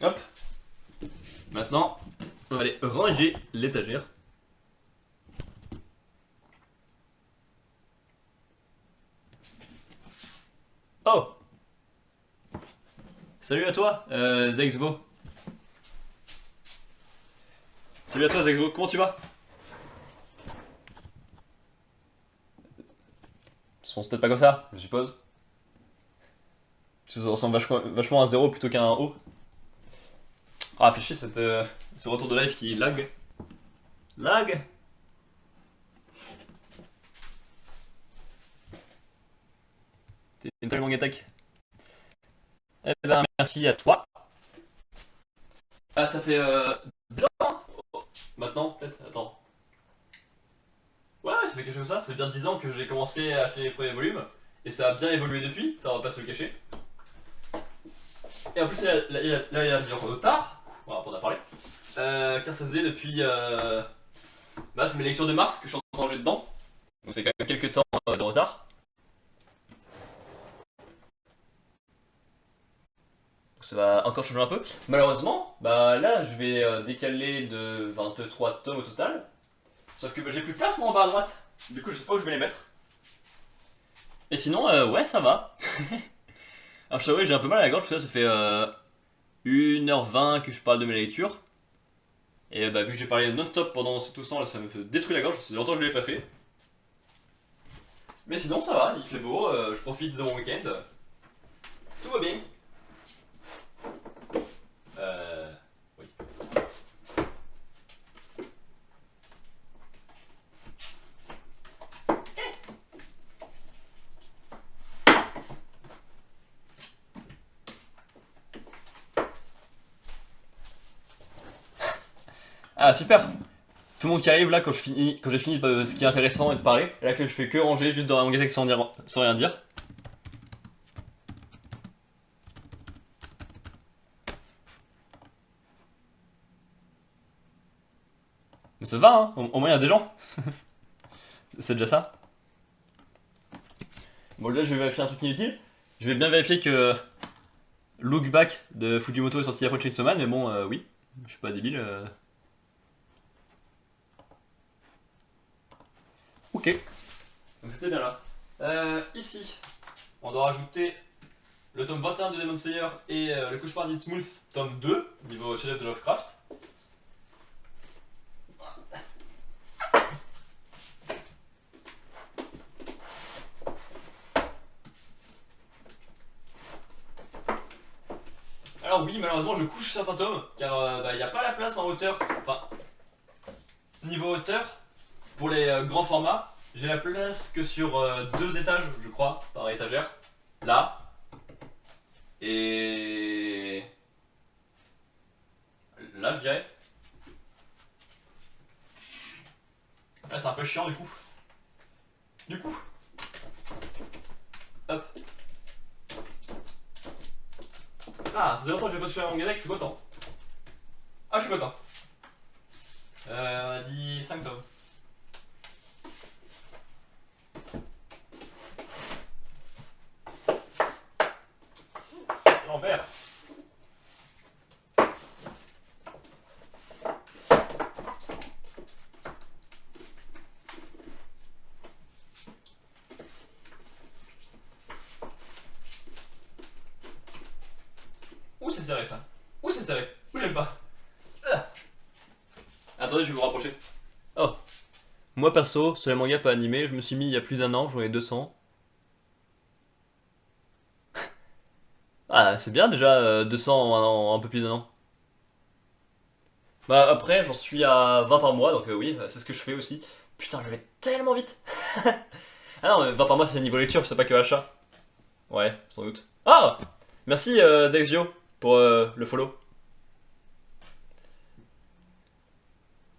Hop. Maintenant, on va aller ranger l'étagère. Oh! Salut à toi, Zexvo. Salut à toi, Zexvo, comment tu vas? Ça se prononce peut-être pas comme ça, je suppose. Parce que ça ressemble vachement à un 0 plutôt qu'à un O. Ah, réfléchis, ce retour de live qui lag. Lag! T'es une telle mangatech. Eh ben, merci à toi. Ah, ça fait 10 ans, hein. Oh, maintenant, peut-être, attends. Ouais, ça fait quelque chose comme ça, ça fait bien 10 ans que j'ai commencé à acheter les premiers volumes. Et ça a bien évolué depuis, ça on va pas se le cacher. Et en plus, là, il y a du retard, voilà, on en a parlé. Car ça faisait depuis. Bah, c'est mes lectures de mars que je suis en train de ranger dedans. Donc, c'est quand même quelques temps de retard. Donc, ça va encore changer un peu. Malheureusement, bah là, je vais décaler de 23 tomes au total. Sauf que bah, j'ai plus de place, moi, en bas à droite. Du coup, je sais pas où je vais les mettre. Et sinon, ouais, ça va. Alors, je t'avoue, j'ai un peu mal à la gorge parce que là, ça fait 1h20 que je parle de mes lectures. Et bah, vu que j'ai parlé non-stop pendant tout ce temps, là, ça me fait détruire la gorge. Ça fait longtemps que je l'ai pas fait. Mais sinon, ça va, il fait beau, je profite de mon week-end. Tout va bien. Oui. Ah, super. Tout le monde qui arrive là quand j'ai fini ce qui est intéressant et de parler. Et là que je fais que ranger juste dans la magasin sans rien dire. Mais ça va, hein. Au moins il y a des gens. C'est déjà ça. Bon, là je vais vérifier un truc inutile. Je vais bien vérifier que Look Back de Fujimoto est sorti après Chainsaw Man, mais bon, oui. Je suis pas débile. Ok. Donc c'était bien là. Ici, on doit rajouter le tome 21 de Demon Slayer et le cauchemar d'Innsmouth, tome 2, niveau chef-d'œuvre de Lovecraft. Alors oui, malheureusement, je couche certains tomes, car il n'y a pas la place en hauteur, enfin, niveau hauteur, pour les grands formats. J'ai la place que sur 2 étages, je crois, par étagère. Là. Et... là, je dirais. Là, c'est un peu chiant, du coup. Du coup, hop. Ah, ça fait longtemps que je vais pas toucher à mon gazette, je suis content. Ah, je suis content. On a dit 5 tomes. C'est l'envers. Ouh, c'est serré ça. Ouh, c'est serré. Ouh, j'aime pas. Ah. Attendez, je vais vous rapprocher. Oh. Moi perso, sur les mangas pas animés, je me suis mis il y a plus d'1 an, j'en ai 200. Ah, c'est bien déjà, 200 en un peu plus d'1 an. Bah après, j'en suis à 20 par mois, donc oui, c'est ce que je fais aussi. Putain, je vais tellement vite. Ah non, mais 20 par mois c'est niveau lecture, c'est pas que achat. Ouais, sans doute. Ah! Merci Zexio pour le follow.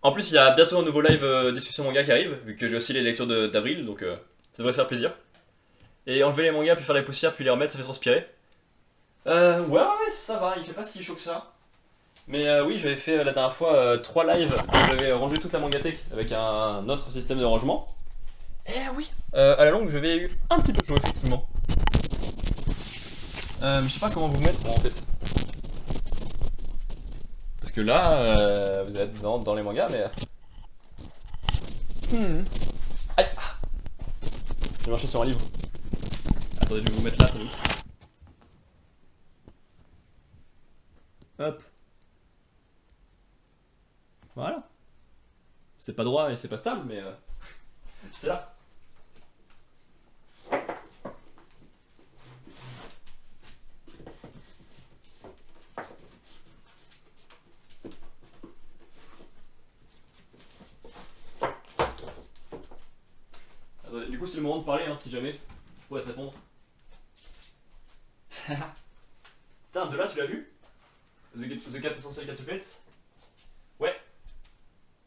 En plus, il y a bientôt un nouveau live discussion manga qui arrive, vu que j'ai aussi les lectures d'avril, donc ça devrait faire plaisir. Et enlever les mangas, puis faire les poussières, puis les remettre, ça fait transpirer. Ouais, ça va, il fait pas si chaud que ça. Mais oui, j'avais fait la dernière fois 3 lives où j'avais rangé toute la mangathèque avec un autre système de rangement. Eh oui, à la longue, j'avais eu un petit peu chaud, effectivement. Mais je sais pas comment vous mettre, moi, en fait. Parce que là, vous êtes dans les mangas, mais... Aïe. J'ai marché sur un livre. Attendez, je vais vous mettre là, sans doute. Hop. Voilà. C'est pas droit et c'est pas stable, mais c'est là. Attendez, du coup, c'est le moment de parler, hein, si jamais je pourrais te répondre. Putain, de là, tu l'as vu? The 4 Essential Quatuplets? Ouais.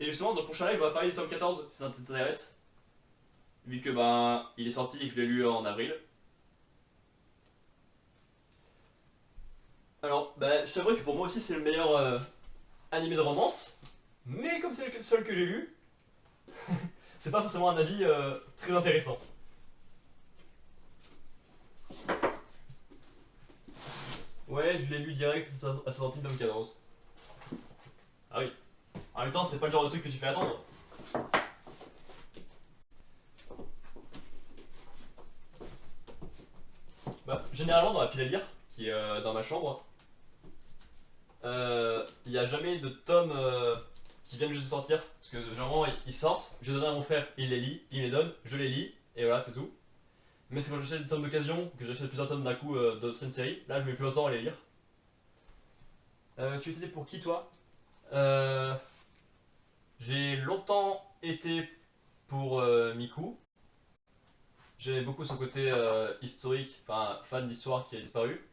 Et justement, dans le prochain live, on va parler du tome 14, si ça t'intéresse. Vu que, ben, il est sorti et que je l'ai lu en avril. Alors, bah, je t'avoue que pour moi aussi, c'est le meilleur animé de romance. Mais comme c'est le seul que j'ai lu, c'est pas forcément un avis très intéressant. Ouais, je l'ai lu direct à sa sortie tome 14. Ah oui. En même temps, c'est pas le genre de truc que tu fais attendre. Bah, généralement, dans la pile à lire, qui est dans ma chambre, il n'y a jamais de tomes qui viennent juste de sortir. Parce que généralement, ils sortent, je donne à mon frère, il les lit, il me les donne, je les lis, et voilà, c'est tout. Mais c'est quand j'achète des tomes d'occasion, que j'achète plusieurs tomes d'un coup d'anciennes séries, là je mets plus longtemps à les lire. Tu étais pour qui toi? euh, J'ai longtemps été pour Miku. J'aimais beaucoup son côté historique, enfin fan d'histoire qui a disparu,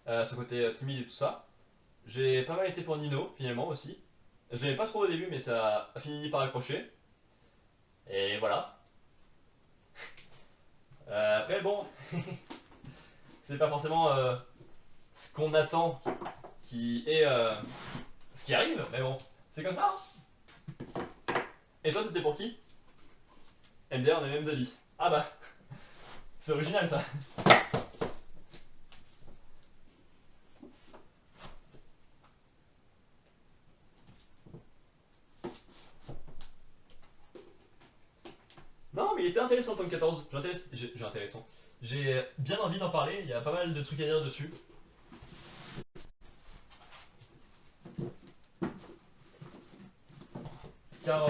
son côté timide et tout ça. J'ai pas mal été pour Nino finalement aussi. Je l'aimais pas trop au début mais ça a fini par accrocher. Et voilà. Après bon, c'est pas forcément ce qu'on attend qui est ce qui arrive, mais bon, c'est comme ça, hein. Et toi c'était pour qui? MDR, on est les mêmes avis. Ah bah, c'est original ça. Non, mais il était intéressant le tome 14. J'ai intéressant. J'ai bien envie d'en parler, il y a pas mal de trucs à dire dessus. Car,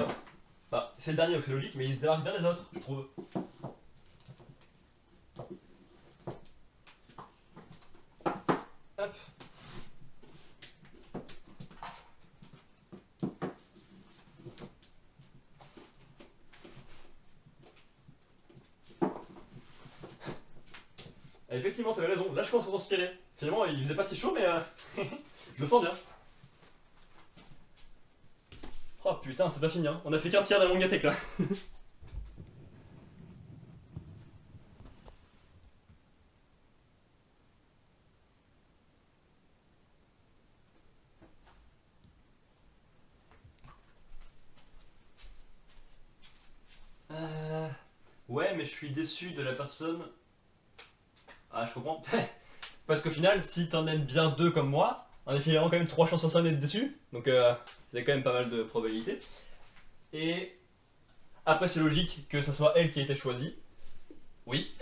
bah, c'est le dernier donc c'est logique, mais il se démarque bien des autres, je trouve. Hop. Ah, effectivement, t'avais raison, là je commence à transpirer. Finalement, il faisait pas si chaud, mais je le sens bien. Oh putain, c'est pas fini, hein. On a fait qu'un tiers de la mangatech là. Euh... Ouais, mais je suis déçu de la personne. Ah, je comprends. Parce qu'au final, si t'en aimes bien deux comme moi, en effet, il y a quand même 3 chances sur 5 d'être déçu. Donc, c'est quand même pas mal de probabilités. Et après, c'est logique que ça soit elle qui ait été choisie. Oui,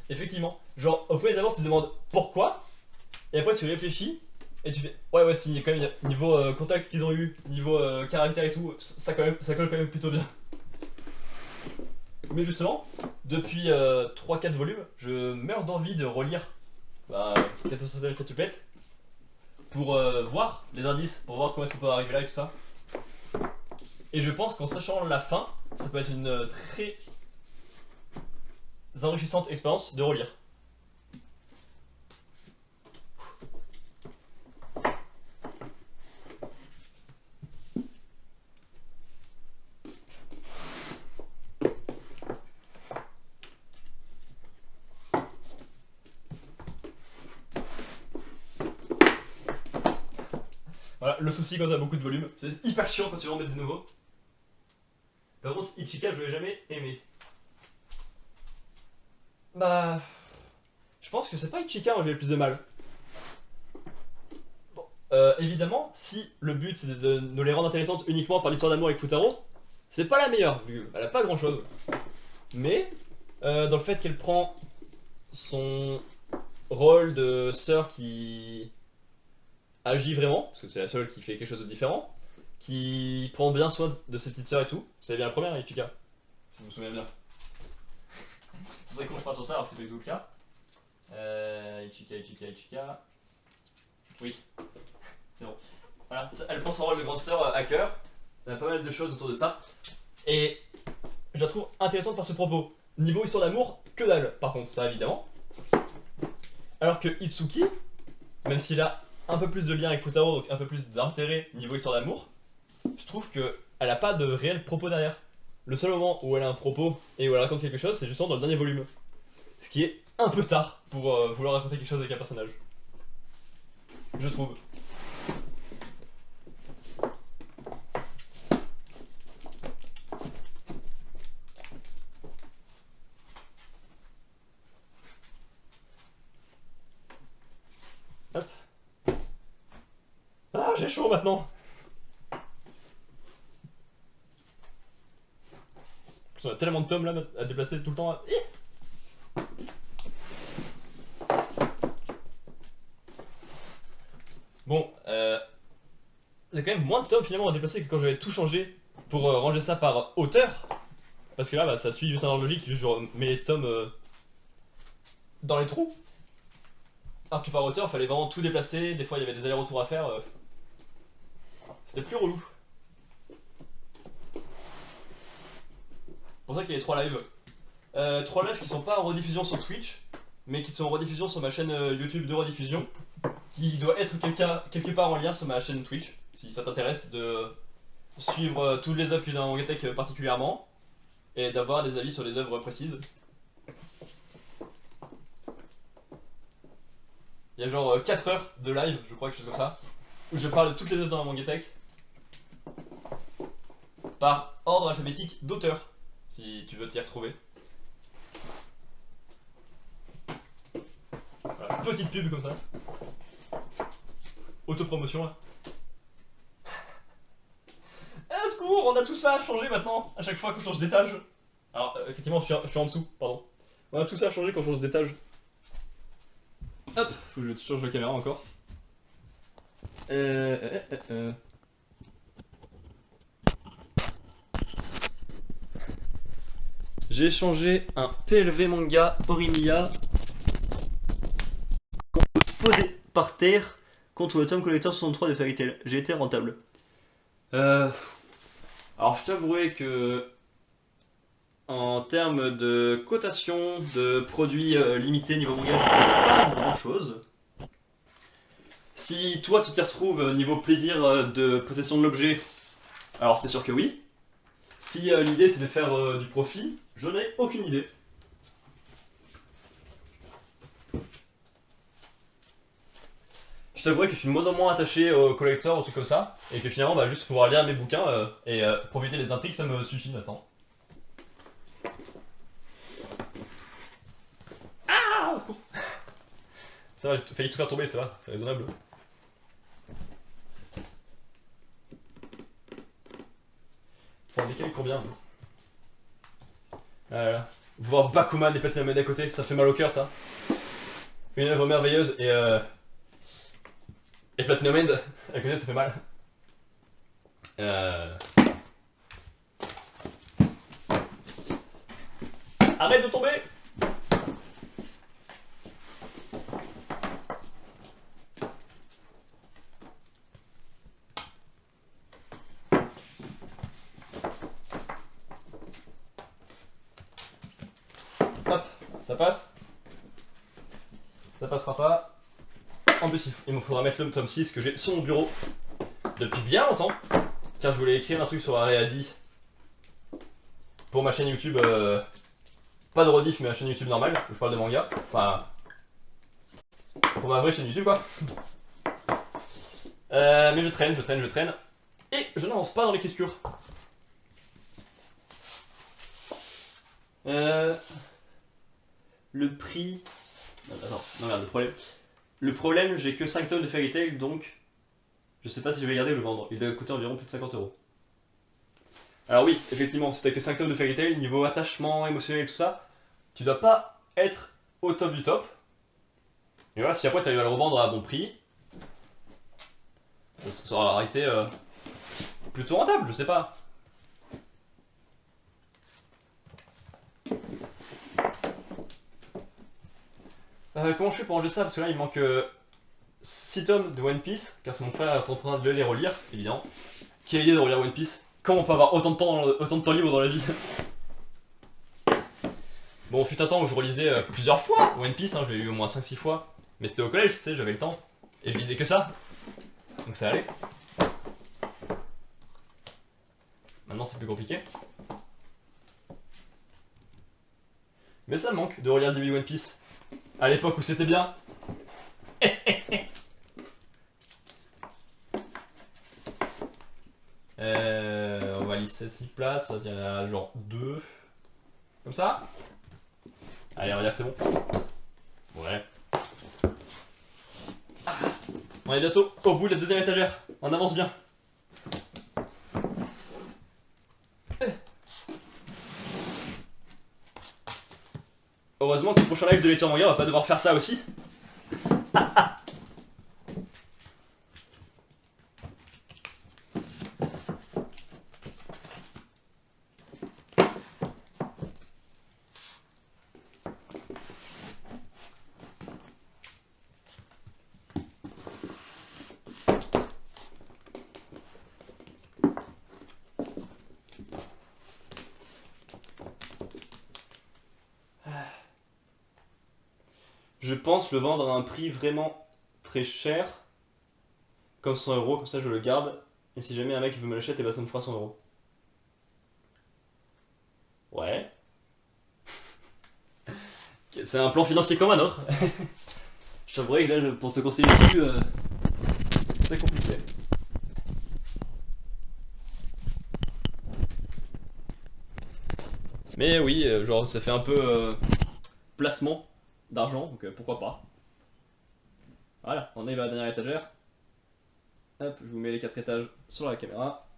effectivement. Genre, au premier abord, tu te demandes pourquoi, et après, tu réfléchis, et tu fais ouais, ouais, si, quand même, niveau contact qu'ils ont eu, niveau caractère et tout, ça colle quand même plutôt bien. Mais justement, depuis 3-4 volumes, je meurs d'envie de relire bah, cette société quintuplette pour voir les indices, pour voir comment est-ce qu'on peut arriver là et tout ça. Et je pense qu'en sachant la fin, ça peut être une très enrichissante expérience de relire. Voilà, le souci quand t'as beaucoup de volumes, c'est hyper chiant quand tu veux en mettre des nouveaux. Par contre, Ichika, je l'ai jamais aimé. Bah. Je pense que c'est pas Ichika où j'ai le plus de mal. Bon, évidemment, si le but c'est de nous les rendre intéressantes uniquement par l'histoire d'amour avec Futaro, c'est pas la meilleure, vu elle a pas grand chose. Mais, dans le fait qu'elle prend son rôle de sœur qui agit vraiment, parce que c'est la seule qui fait quelque chose de différent, qui prend bien soin de ses petites sœurs et tout. C'est bien la première, Ichika, si je me souviens bien. C'est très con, je parle sur ça alors que c'est pas du tout le cas. Ichika. Oui, c'est bon. Voilà, elle prend son rôle de grande sœur à cœur. Il y a pas mal de choses autour de ça. Et je la trouve intéressante par ce propos. Niveau histoire d'amour, que dalle, par contre, ça évidemment. Alors que Itsuki, même s'il a un peu plus de lien avec Futaro, donc un peu plus d'intérêt niveau histoire d'amour, je trouve que elle a pas de réel propos derrière. Le seul moment où elle a un propos et où elle raconte quelque chose, c'est justement dans le dernier volume. Ce qui est un peu tard pour vouloir raconter quelque chose avec un personnage. Je trouve. Hop. Ah, j'ai chaud maintenant. On a tellement de tomes là à déplacer tout le temps. Bon, il y a quand même moins de tomes finalement à déplacer que quand j'avais tout changé pour ranger ça par auteur. Parce que là, bah, ça suit juste un ordre logique, juste je mets les tomes dans les trous. Alors que par auteur, il fallait vraiment tout déplacer, des fois il y avait des allers-retours à faire. C'était plus relou. C'est pour ça qu'il y a les 3 lives. 3 lives qui sont pas en rediffusion sur Twitch, mais qui sont en rediffusion sur ma chaîne YouTube de rediffusion, qui doit être quelque part en lien sur ma chaîne Twitch, si ça t'intéresse de suivre toutes les œuvres que j'ai dans Mangatech particulièrement, et d'avoir des avis sur les œuvres précises. Il y a genre 4 heures de live, je crois, quelque chose comme ça, où je parle de toutes les œuvres dans la Mangatech, par ordre alphabétique d'auteur, si tu veux t'y retrouver. Voilà, petite pub comme ça. Autopromotion là. Ah, secours, on a tout ça à changer maintenant, à chaque fois qu'on change d'étage. Alors, effectivement, je suis en dessous, pardon. On a tout ça à changer quand on change d'étage. Hop, faut que je change de caméra encore. J'ai changé un PLV manga Orimiya posé par terre contre le tome collector 63 de Fairy Tail. J'ai été rentable. Alors je t'avouerai que en termes de cotation de produits limités niveau manga, j'ai pas grand chose. Si toi tu t'y retrouves niveau plaisir de possession de l'objet, alors c'est sûr que oui. Si l'idée c'est de faire du profit, je n'ai aucune idée. Je t'avouerai que je suis de moins en moins attaché au collector, aux trucs comme ça, et que finalement, bah, juste pouvoir lire mes bouquins et profiter des intrigues, ça me suffit maintenant. Ah, au secours. Ça va, j'ai failli tout faire tomber, ça va, c'est raisonnable. Faut en décaler combien. Voilà. Voir Bakuman et Platinum à côté, ça fait mal au cœur, ça. Une œuvre merveilleuse et Platinum End à côté, ça fait mal. Euh... Arrête de tomber. Hop, ça passe. Ça passera pas. En plus, il me faudra mettre le tome 6 que j'ai sur mon bureau depuis bien longtemps. Car je voulais écrire un truc sur Areadi pour ma chaîne YouTube. Pas de rediff, mais ma chaîne YouTube normale où je parle de manga. Enfin, pour ma vraie chaîne YouTube quoi. Mais je traîne. Et je n'avance pas dans l'écriture. Le prix. Attends, non, merde, le problème. Le problème, j'ai que 5 tomes de Fairy Tail donc. Je sais pas si je vais garder ou le vendre. Il doit coûter environ plus de 50 €. Alors oui, effectivement, si t'as que 5 tomes de Fairy Tail, niveau attachement émotionnel et tout ça, tu dois pas être au top du top. Et voilà, si après tu arrives à le revendre à bon prix, ça aura été plutôt rentable, je sais pas. Comment je fais pour ranger ça? Parce que là il manque 6 tomes de One Piece, car c'est mon frère qui est en train de les relire, évidemment. Quelle idée de relire One Piece? Comment on peut avoir autant de temps libre dans la vie? Bon, fut un temps où je relisais plusieurs fois One Piece, hein, j'ai eu au moins 5-6 fois. Mais c'était au collège, tu sais, j'avais le temps. Et je lisais que ça. Donc ça allait. Maintenant c'est plus compliqué. Mais ça me manque de relire le début de One Piece. À l'époque où c'était bien. On va lisser 6 places, il y en a genre 2. Comme ça. Allez, on va dire que c'est bon. Ouais. On est bientôt au bout de la deuxième étagère. On avance bien. Heureusement que le prochain live de lecture manga, on va pas devoir faire ça aussi. Je pense le vendre à un prix vraiment très cher, comme 100 €, comme ça je le garde. Et si jamais un mec veut me l'acheter, et bah ça me fera 100 €. Ouais. C'est un plan financier comme un autre. Je t'avouerais que là, pour te conseiller dessus, c'est compliqué. Mais oui, genre ça fait un peu placement d'argent, donc pourquoi pas. Voilà, on est à la dernière étagère. Hop, je vous mets les 4 étages sur la caméra.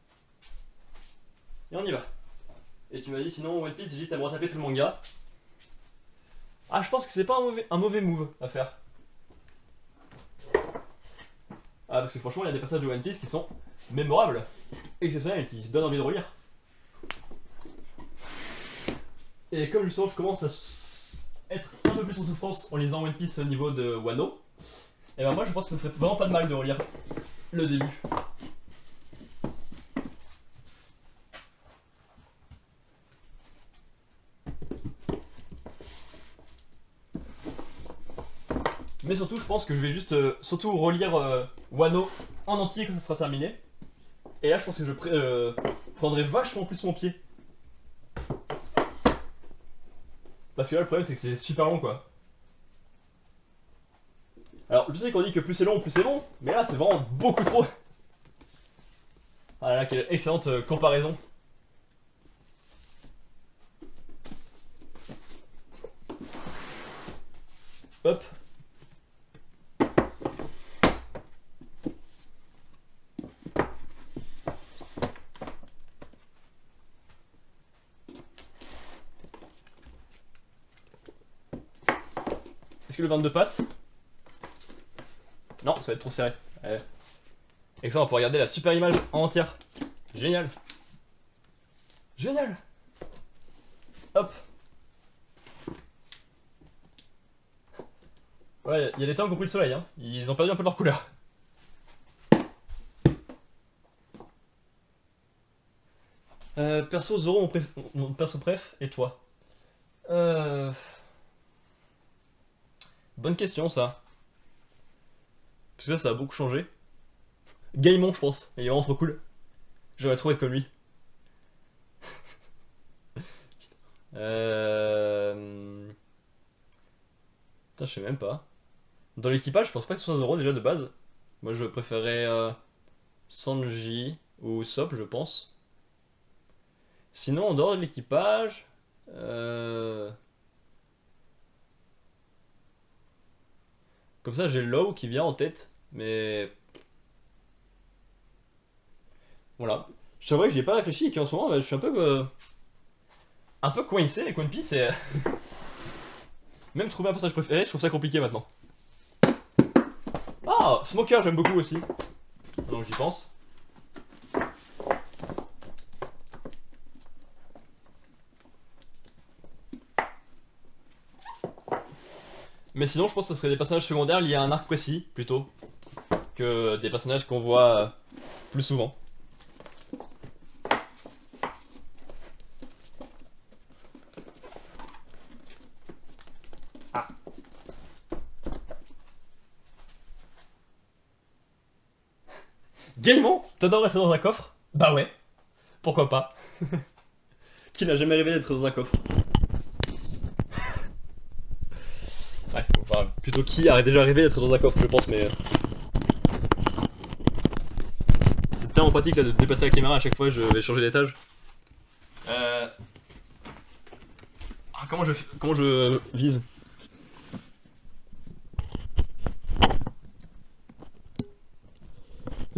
Et on y va. Et tu m'as dit sinon One Piece, j'hésite à me retaper tout le manga. Ah, je pense que c'est pas un mauvais move à faire. Ah, parce que franchement, il y a des passages de One Piece qui sont mémorables, exceptionnels, et qui se donnent envie de relire. Et comme justement, je commence à être un peu plus en souffrance en lisant One Piece au niveau de Wano, et ben moi je pense que ça me ferait vraiment pas de mal de relire le début. Mais surtout, je pense que je vais juste surtout relire Wano en entier quand ça sera terminé. Et là, je pense que je prendrai vachement plus mon pied. Parce que là, le problème, c'est que c'est super long, quoi. Alors, je sais qu'on dit que plus c'est long, plus c'est bon, mais là, c'est vraiment beaucoup trop. Ah là, là, quelle excellente comparaison. Hop. Est-ce que le 22 passe? Non, ça va être trop serré. Ouais. Et que ça, on va pouvoir regarder la super image en entière. Génial. Génial. Hop. Ouais, il y a des temps qui ont pris le soleil, hein. Ils ont perdu un peu de leur couleur. Perso Zoro, mon perso préf, et toi? Euh... Bonne question, ça. Parce que ça a beaucoup changé. Gaimon, je pense. Il est vraiment trop cool. J'aurais trop être comme lui. Euh... Putain, je sais même pas. Dans l'équipage, je pense pas que ce soit Zoro déjà de base. Moi, je préférais Sanji ou Sop, je pense. Sinon, en dehors de l'équipage, comme ça, j'ai Law qui vient en tête, mais Voilà. C'est vrai que j'y ai pas réfléchi et qu'en ce moment, je suis un peu coincé avec One Piece et même trouver un personnage préféré, je trouve ça compliqué maintenant. Ah, Smoker, j'aime beaucoup aussi. Donc j'y pense. Mais sinon, je pense que ce serait des personnages secondaires liés à un arc précis, plutôt, que des personnages qu'on voit plus souvent. Ah. Gaimon, t'adores rester dans un coffre? Bah ouais, pourquoi pas. Qui n'a jamais rêvé d'être dans un coffre? Ouais, enfin, plutôt qui a déjà rêvé d'être dans un coffre, je pense, mais c'est tellement pratique là de déplacer la caméra à chaque fois, je vais changer d'étage. Euh... Ah, comment je vise?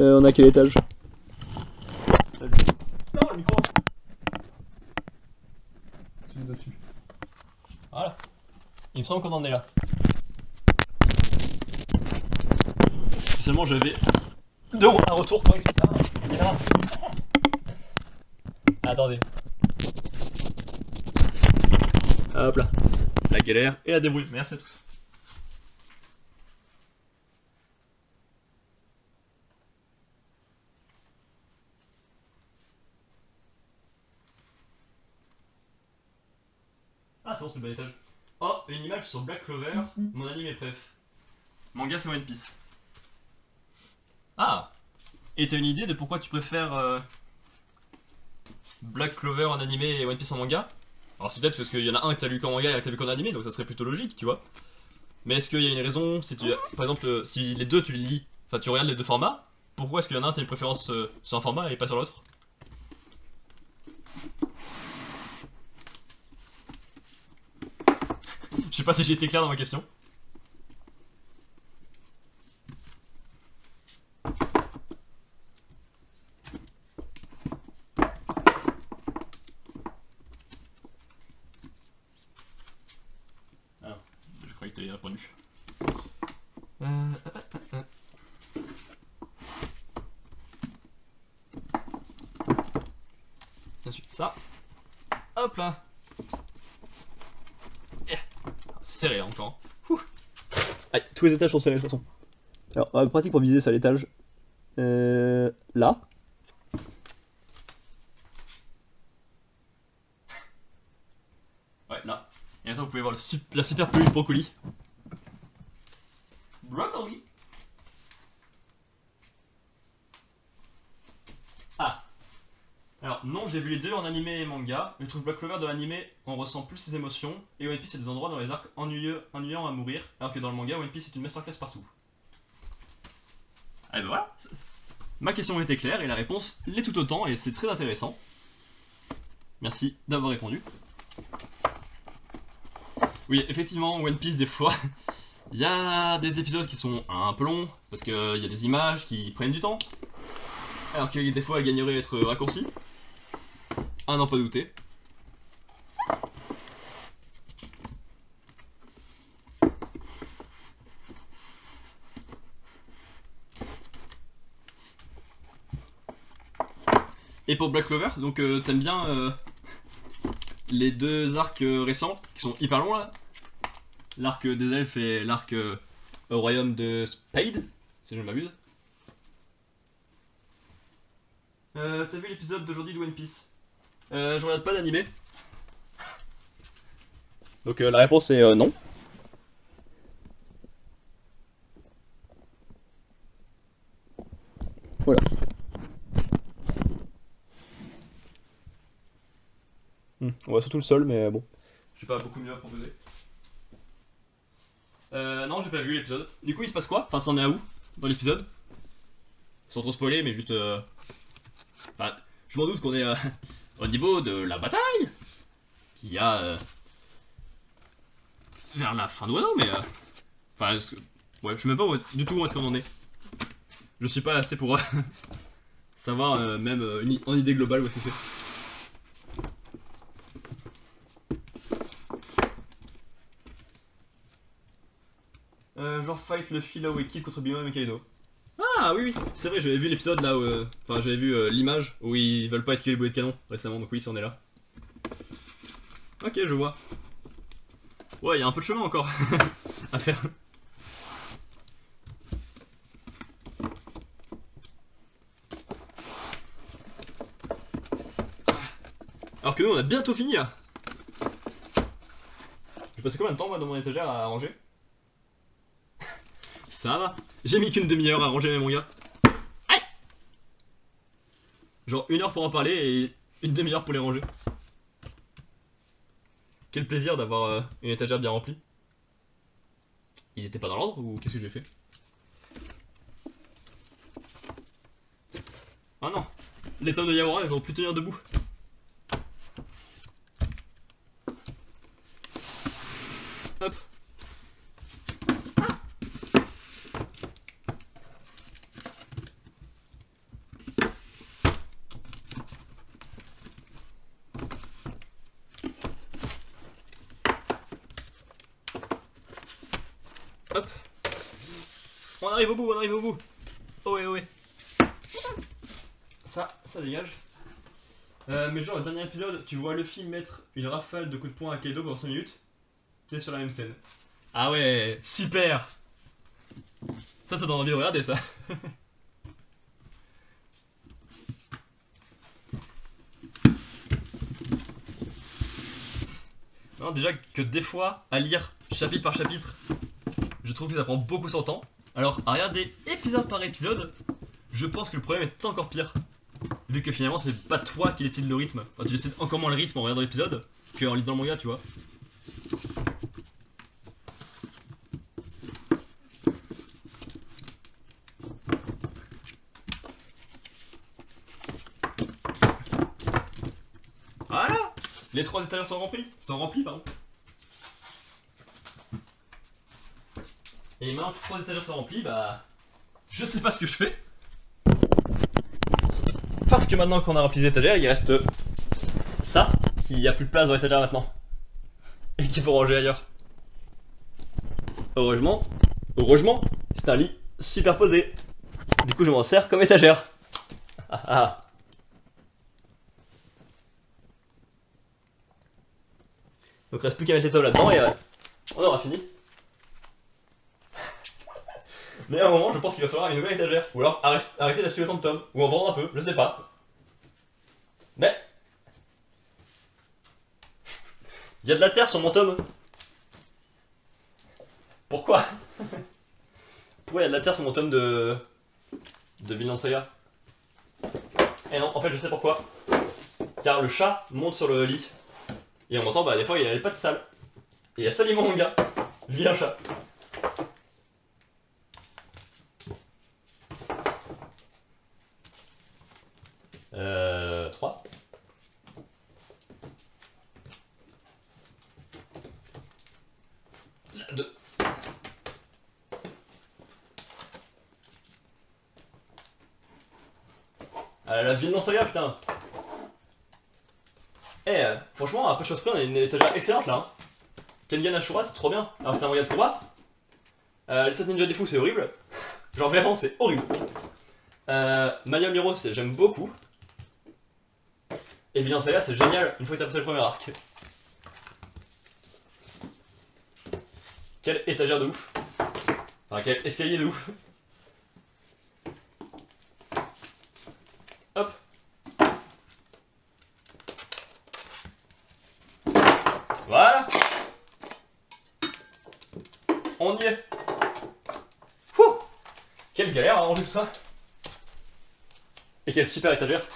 On a quel étage? Salut. Non, le micro. Celui dessus. Voilà. Il me semble qu'on en est là. Seulement j'avais un retour correct. Ah, il est là. Attendez. Hop là. La galère et la débrouille. Merci à tous. Ah, c'est bon, c'est le bon étage. Oh, une image sur Black Clover, mon anime préf. Manga, c'est One Piece. Ah. Et t'as une idée de pourquoi tu préfères Black Clover en animé et One Piece en manga? Alors c'est peut-être parce qu'il y en a un que t'as lu qu'en manga et un que t'as vu qu'en animé, donc ça serait plutôt logique, tu vois. Mais est-ce qu'il y a une raison, si tu, par exemple, si les deux tu les lis, enfin tu regardes les deux formats, pourquoi est-ce qu'il y en a un t'as une préférence sur un format et pas sur l'autre? Je sais pas si j'ai été clair dans ma question. Ah, je croyais que tu avais répondu. Euh, euh, Ensuite ça. Hop là. C'est serré encore. Allez, tous les étages sont serrés de toute façon. Alors, pratique pour viser ça, l'étage. Là. Ouais, là. Et maintenant, vous pouvez voir la super peluche brocoli. Broccoli. Ah. Alors, non, j'ai vu les deux en animé et manga. Je trouve Black Clover dans l'animé, on ressent plus ses émotions. Et One Piece, c'est des endroits dans les arcs ennuyants à mourir. Alors que dans le manga, One Piece est une masterclass partout. Ah, et ben voilà. Ma question était claire et la réponse l'est tout autant. Et c'est très intéressant. Merci d'avoir répondu. Oui, effectivement, One Piece, des fois, il y a des épisodes qui sont un peu longs, parce qu'il y a des images qui prennent du temps, alors que des fois elles gagneraient à être raccourcies. À n'en pas douter. Et pour Black Clover, donc t'aimes bien les deux arcs récents, qui sont hyper longs là, l'arc des elfes et l'arc au royaume de Spade, si je ne m'abuse. T'as vu l'épisode d'aujourd'hui de One Piece? Je regarde pas d'animé. Donc la réponse est non. Voilà. On voit surtout le sol, mais bon. J'ai pas beaucoup mieux à proposer. Non, j'ai pas vu l'épisode. Du coup, il se passe quoi? Enfin, c'en est à où dans l'épisode? Sans trop spoiler, mais juste. Enfin, je m'en doute qu'on est au niveau de la bataille qu'il y a vers la fin de Wano, mais. Enfin, ouais, je sais même pas du tout où est-ce qu'on en est. Je suis pas assez pour savoir même en idée globale où est-ce que c'est. Genre fight Luffy là où équipe contre Bima et Mikaido. Ah oui, oui, c'est vrai, j'avais vu l'épisode là où. Enfin, j'avais vu l'image où ils veulent pas esquiver les boulets de canon récemment, donc oui, ça on est là. Ok, je vois. Ouais, il y a un peu de chemin encore à faire. Alors que nous, on a bientôt fini là. J'ai passé combien de temps moi dans mon étagère à ranger? Ça va. J'ai mis qu'une demi-heure à ranger mes mangas. Aïe. Genre 1 heure pour en parler et une demi-heure pour les ranger. Quel plaisir d'avoir une étagère bien remplie. Ils étaient pas dans l'ordre ou qu'est-ce que j'ai fait? Ah non, les tomes de Yamura elles vont plus tenir debout. Hop. Hop. On arrive au bout, on arrive au bout. Oh ouais, oh ouais. Ça dégage. Mais genre, le dernier épisode, tu vois Luffy mettre une rafale de coups de poing à Kaido pendant 5 minutes. C'est sur la même scène. Ah ouais, super. Ça donne envie de regarder ça. Non, déjà que des fois, à lire chapitre par chapitre, je trouve que ça prend beaucoup son temps. Alors, à regarder épisode par épisode, je pense que le problème est encore pire. Vu que finalement, c'est pas toi qui décides le rythme. Enfin, tu décides encore moins le rythme en regardant l'épisode qu'en lisant le manga, tu vois. Voilà. Les 3 étagères sont remplis. Pardon. Et maintenant que 3 étagères sont remplis, bah... je sais pas ce que je fais. Parce que maintenant qu'on a rempli les étagères, il reste ça, qui a plus de place dans l'étagère maintenant. Et qu'il faut ranger ailleurs. Heureusement, c'est un lit superposé. Du coup, je m'en sers comme étagère. Ah ah. Donc, il reste plus qu'à mettre les tomes là-dedans et on aura fini. Mais à un moment, je pense qu'il va falloir une nouvelle étagère. Ou alors arrêter d'acheter autant de tomes. Ou en vendre un peu, je sais pas. Mais il y a de la terre sur mon tome. Pourquoi? Pourquoi il y a de la terre sur mon tome de Vinland Saga? Et non, en fait, je sais pourquoi. Car le chat monte sur le lit. Et en montant, bah, des fois, il a les pattes sales. Et il a sali mon manga. Vilain chat. 3. Là, 2. Ah, la Vinland Saga, putain. Franchement, à peu de choses près, on a une étagère excellente là. Hein. Kengan Ashura, c'est trop bien. Alors, c'est un manga de combat. Les 7 ninjas des fous, c'est horrible. Genre, vraiment, c'est horrible. Maya Miro, j'aime beaucoup. Et Vinland Saga, c'est génial une fois que t'as passé le premier arc. Quelle étagère de ouf. Enfin, quel escalier de ouf. Hop. Voilà. On y est. Ouh. Quelle galère à ranger tout ça. Et quelle super étagère.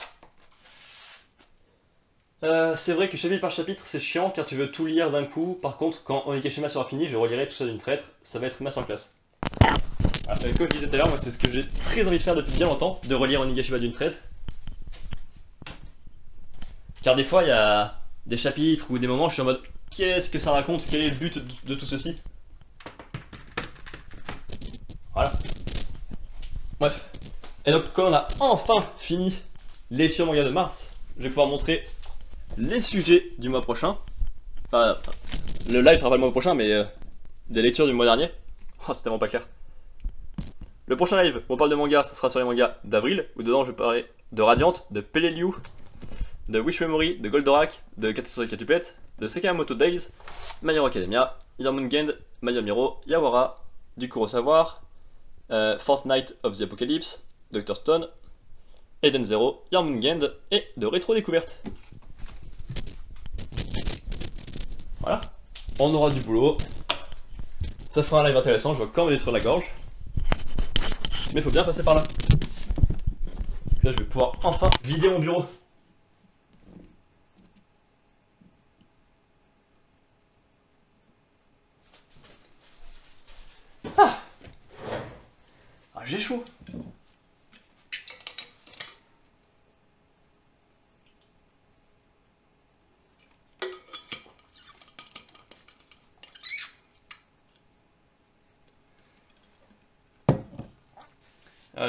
C'est vrai que chapitre par chapitre c'est chiant car tu veux tout lire d'un coup. Par contre, quand Onigashima sera fini, je relirai tout ça d'une traite. Ça va être ma en classe. Comme je disais tout à l'heure, moi c'est ce que j'ai très envie de faire depuis bien longtemps, de relire Onigashima d'une traite. Car des fois il y a des chapitres ou des moments, je suis en mode qu'est-ce que ça raconte, quel est le but de tout ceci. Voilà. Bref. Et donc quand on a enfin fini les lectures manga de mars, je vais pouvoir montrer les sujets du mois prochain. Enfin, le live sera pas le mois prochain, mais des lectures du mois dernier. Oh, c'est tellement pas clair. Le prochain live où on parle de manga, ça sera sur les mangas d'avril, où dedans je vais parler de Radiant, de Peleliu, de Wish Memory, de Goldorak, de Katsuki Quatuplets, de Sekamoto Days, My Hero Academia, Yarmungand, My Hero, Yawara, du Kurosawa, Fortnite of the Apocalypse, Dr. Stone, Eden Zero, Yarmungand et de Rétro Découverte. Voilà. On aura du boulot. Ça fera un live intéressant, je vais quand même détruire la gorge. Mais il faut bien passer par là. Là, je vais pouvoir enfin vider mon bureau. Ah, j'ai chaud.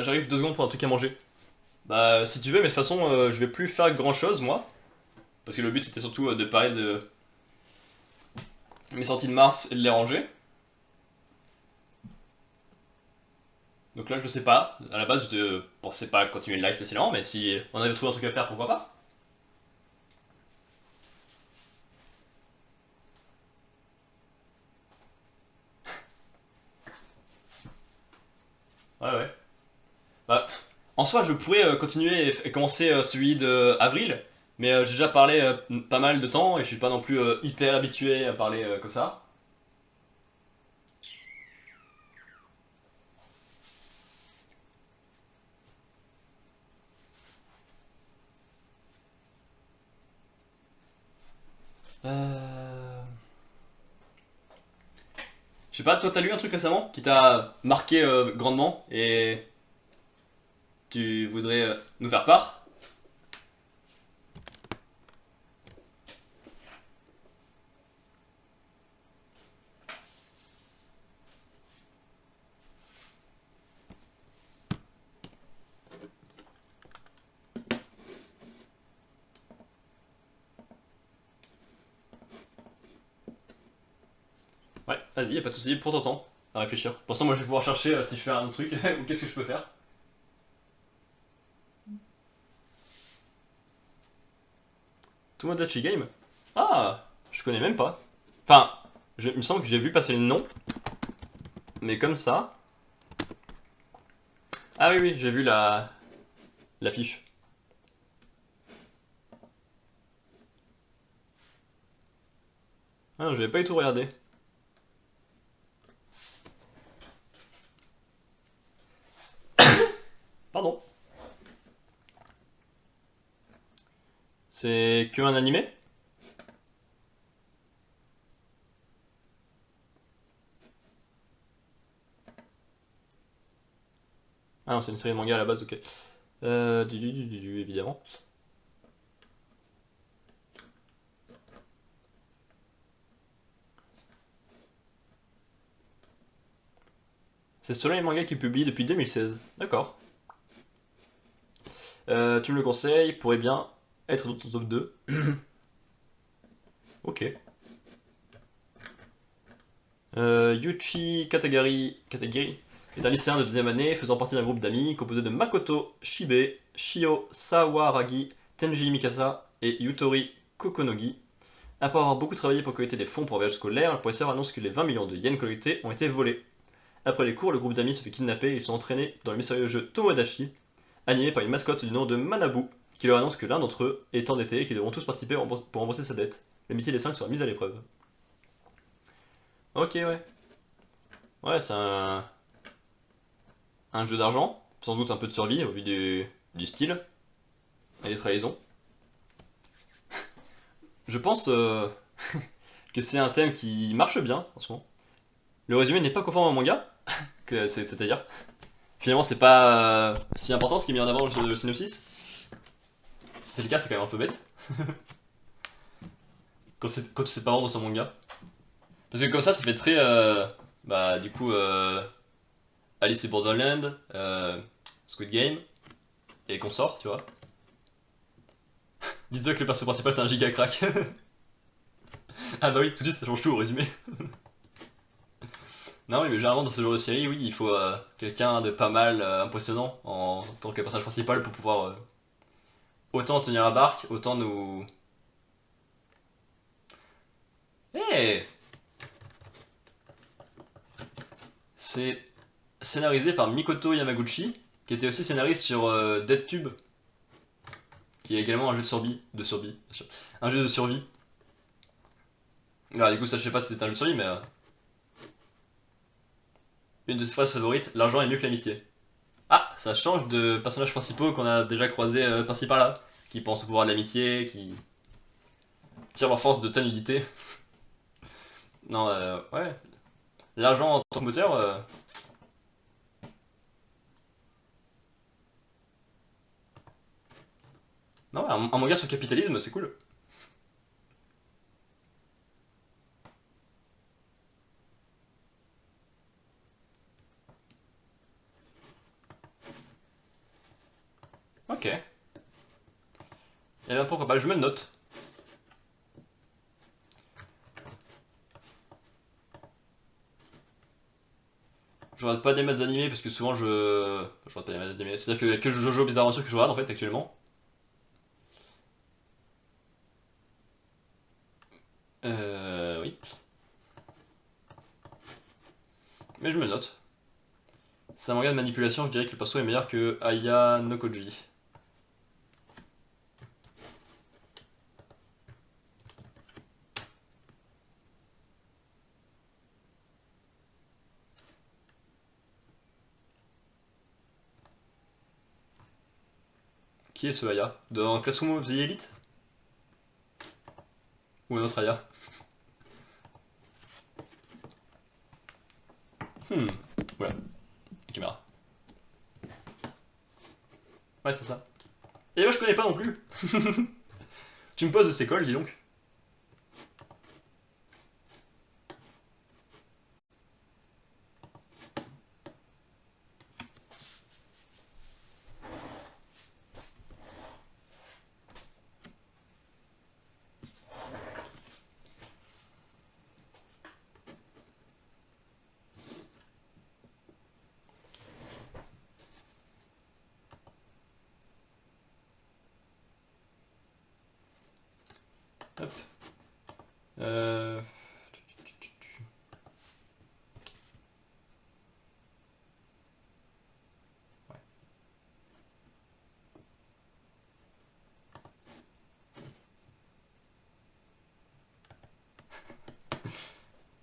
J'arrive 2 secondes pour un truc à manger. Bah, si tu veux, mais de toute façon, je vais plus faire grand chose, moi. Parce que le but c'était surtout de parler de mes sorties de mars et de les ranger. Donc là, je sais pas. À la base, je pensais pas continuer le live spécialement, mais si on avait trouvé un truc à faire, pourquoi pas. Ouais, ouais. Bah, en soi, je pourrais continuer et commencer celui de avril, mais j'ai déjà parlé pas mal de temps et je suis pas non plus hyper habitué à parler comme ça. Euh... Je sais pas, toi t'as lu un truc récemment qui t'a marqué grandement et tu voudrais nous faire part? Ouais, vas-y, y a pas de soucis, pour ton temps à réfléchir. Pour ça, moi je vais pouvoir chercher si je fais un truc ou qu'est-ce que je peux faire. Tomodachi Game? Ah, je connais même pas. Enfin, il me semble que j'ai vu passer le nom, mais comme ça. Ah oui, oui, j'ai vu l'affiche. Ah, je vais pas du tout regarder. Pardon. C'est que un animé? Ah non, c'est une série de manga à la base, ok. Évidemment. C'est seulement les mangas qui publient depuis 2016. D'accord. Tu me le conseilles, pourrait bien être dans ton top 2. Ok. Yuchi Katagiri est un lycéen de deuxième année faisant partie d'un groupe d'amis composé de Makoto Shibe, Shio Sawaragi, Tenji Mikasa et Yutori Kokonogi. Après avoir beaucoup travaillé pour collecter des fonds pour un voyage scolaire, le professeur annonce que les 20 millions de yens collectés ont été volés. Après les cours, le groupe d'amis se fait kidnapper et ils sont entraînés dans le mystérieux jeu Tomodachi, animé par une mascotte du nom de Manabu, qui leur annonce que l'un d'entre eux est endetté et qu'ils devront tous participer pour rembourser sa dette. L'amitié des 5 sera mise à l'épreuve. Ok, ouais. Ouais, c'est un jeu d'argent, sans doute un peu de survie au vu du style et des trahisons. Je pense que c'est un thème qui marche bien en ce moment. Le résumé n'est pas conforme au manga, c'est-à-dire, finalement c'est pas si important ce qui est mis en avant le synopsis. Si c'est le cas, c'est quand même un peu bête. Quand tu sais pas vendre son manga. Parce que comme ça fait très. Bah, du coup, Alice et Borderland, Squid Game. et qu'on sort, tu vois. Dites-toi que le perso principal c'est un giga crack. Ah bah oui, tout de suite ça change tout au résumé. Non oui, mais généralement dans ce genre de série, oui, il faut quelqu'un de pas mal impressionnant en tant que personnage principal pour pouvoir autant tenir la barque, autant nous... Eh, c'est scénarisé par Mikoto Yamaguchi, qui était aussi scénariste sur DeadTube, qui est également un jeu de survie, bien sûr. Un jeu de survie. Alors, du coup, ça je sais pas si c'est un jeu de survie, mais une de ses phrases favorites, l'argent est mieux que l'amitié. Ah, ça change de personnages principaux qu'on a déjà croisés par-ci par-là, qui pensent au pouvoir de l'amitié, qui tirent leur force de ta nudité. Non, ouais. L'argent en tant que moteur, non, un manga sur le capitalisme, c'est cool. Ok. Et bien pourquoi pas, je me le note. Je regarde pas des masses d'animés parce que souvent je regarde pas des masses d'animés. C'est-à-dire qu'il y a que Jojo Bizarre Adventure que je regarde en fait actuellement. Oui. Mais je me le note. C'est un manga de manipulation, je dirais que le perso est meilleur que Aya no Koji. Qui est ce Aya? Dans Classroom of the Elite? Ou un autre Aya? Hmm. Voilà, la caméra. Ouais, c'est ça. Et moi je connais pas non plus. Tu me poses de ces cols, dis donc. Hop. Euh...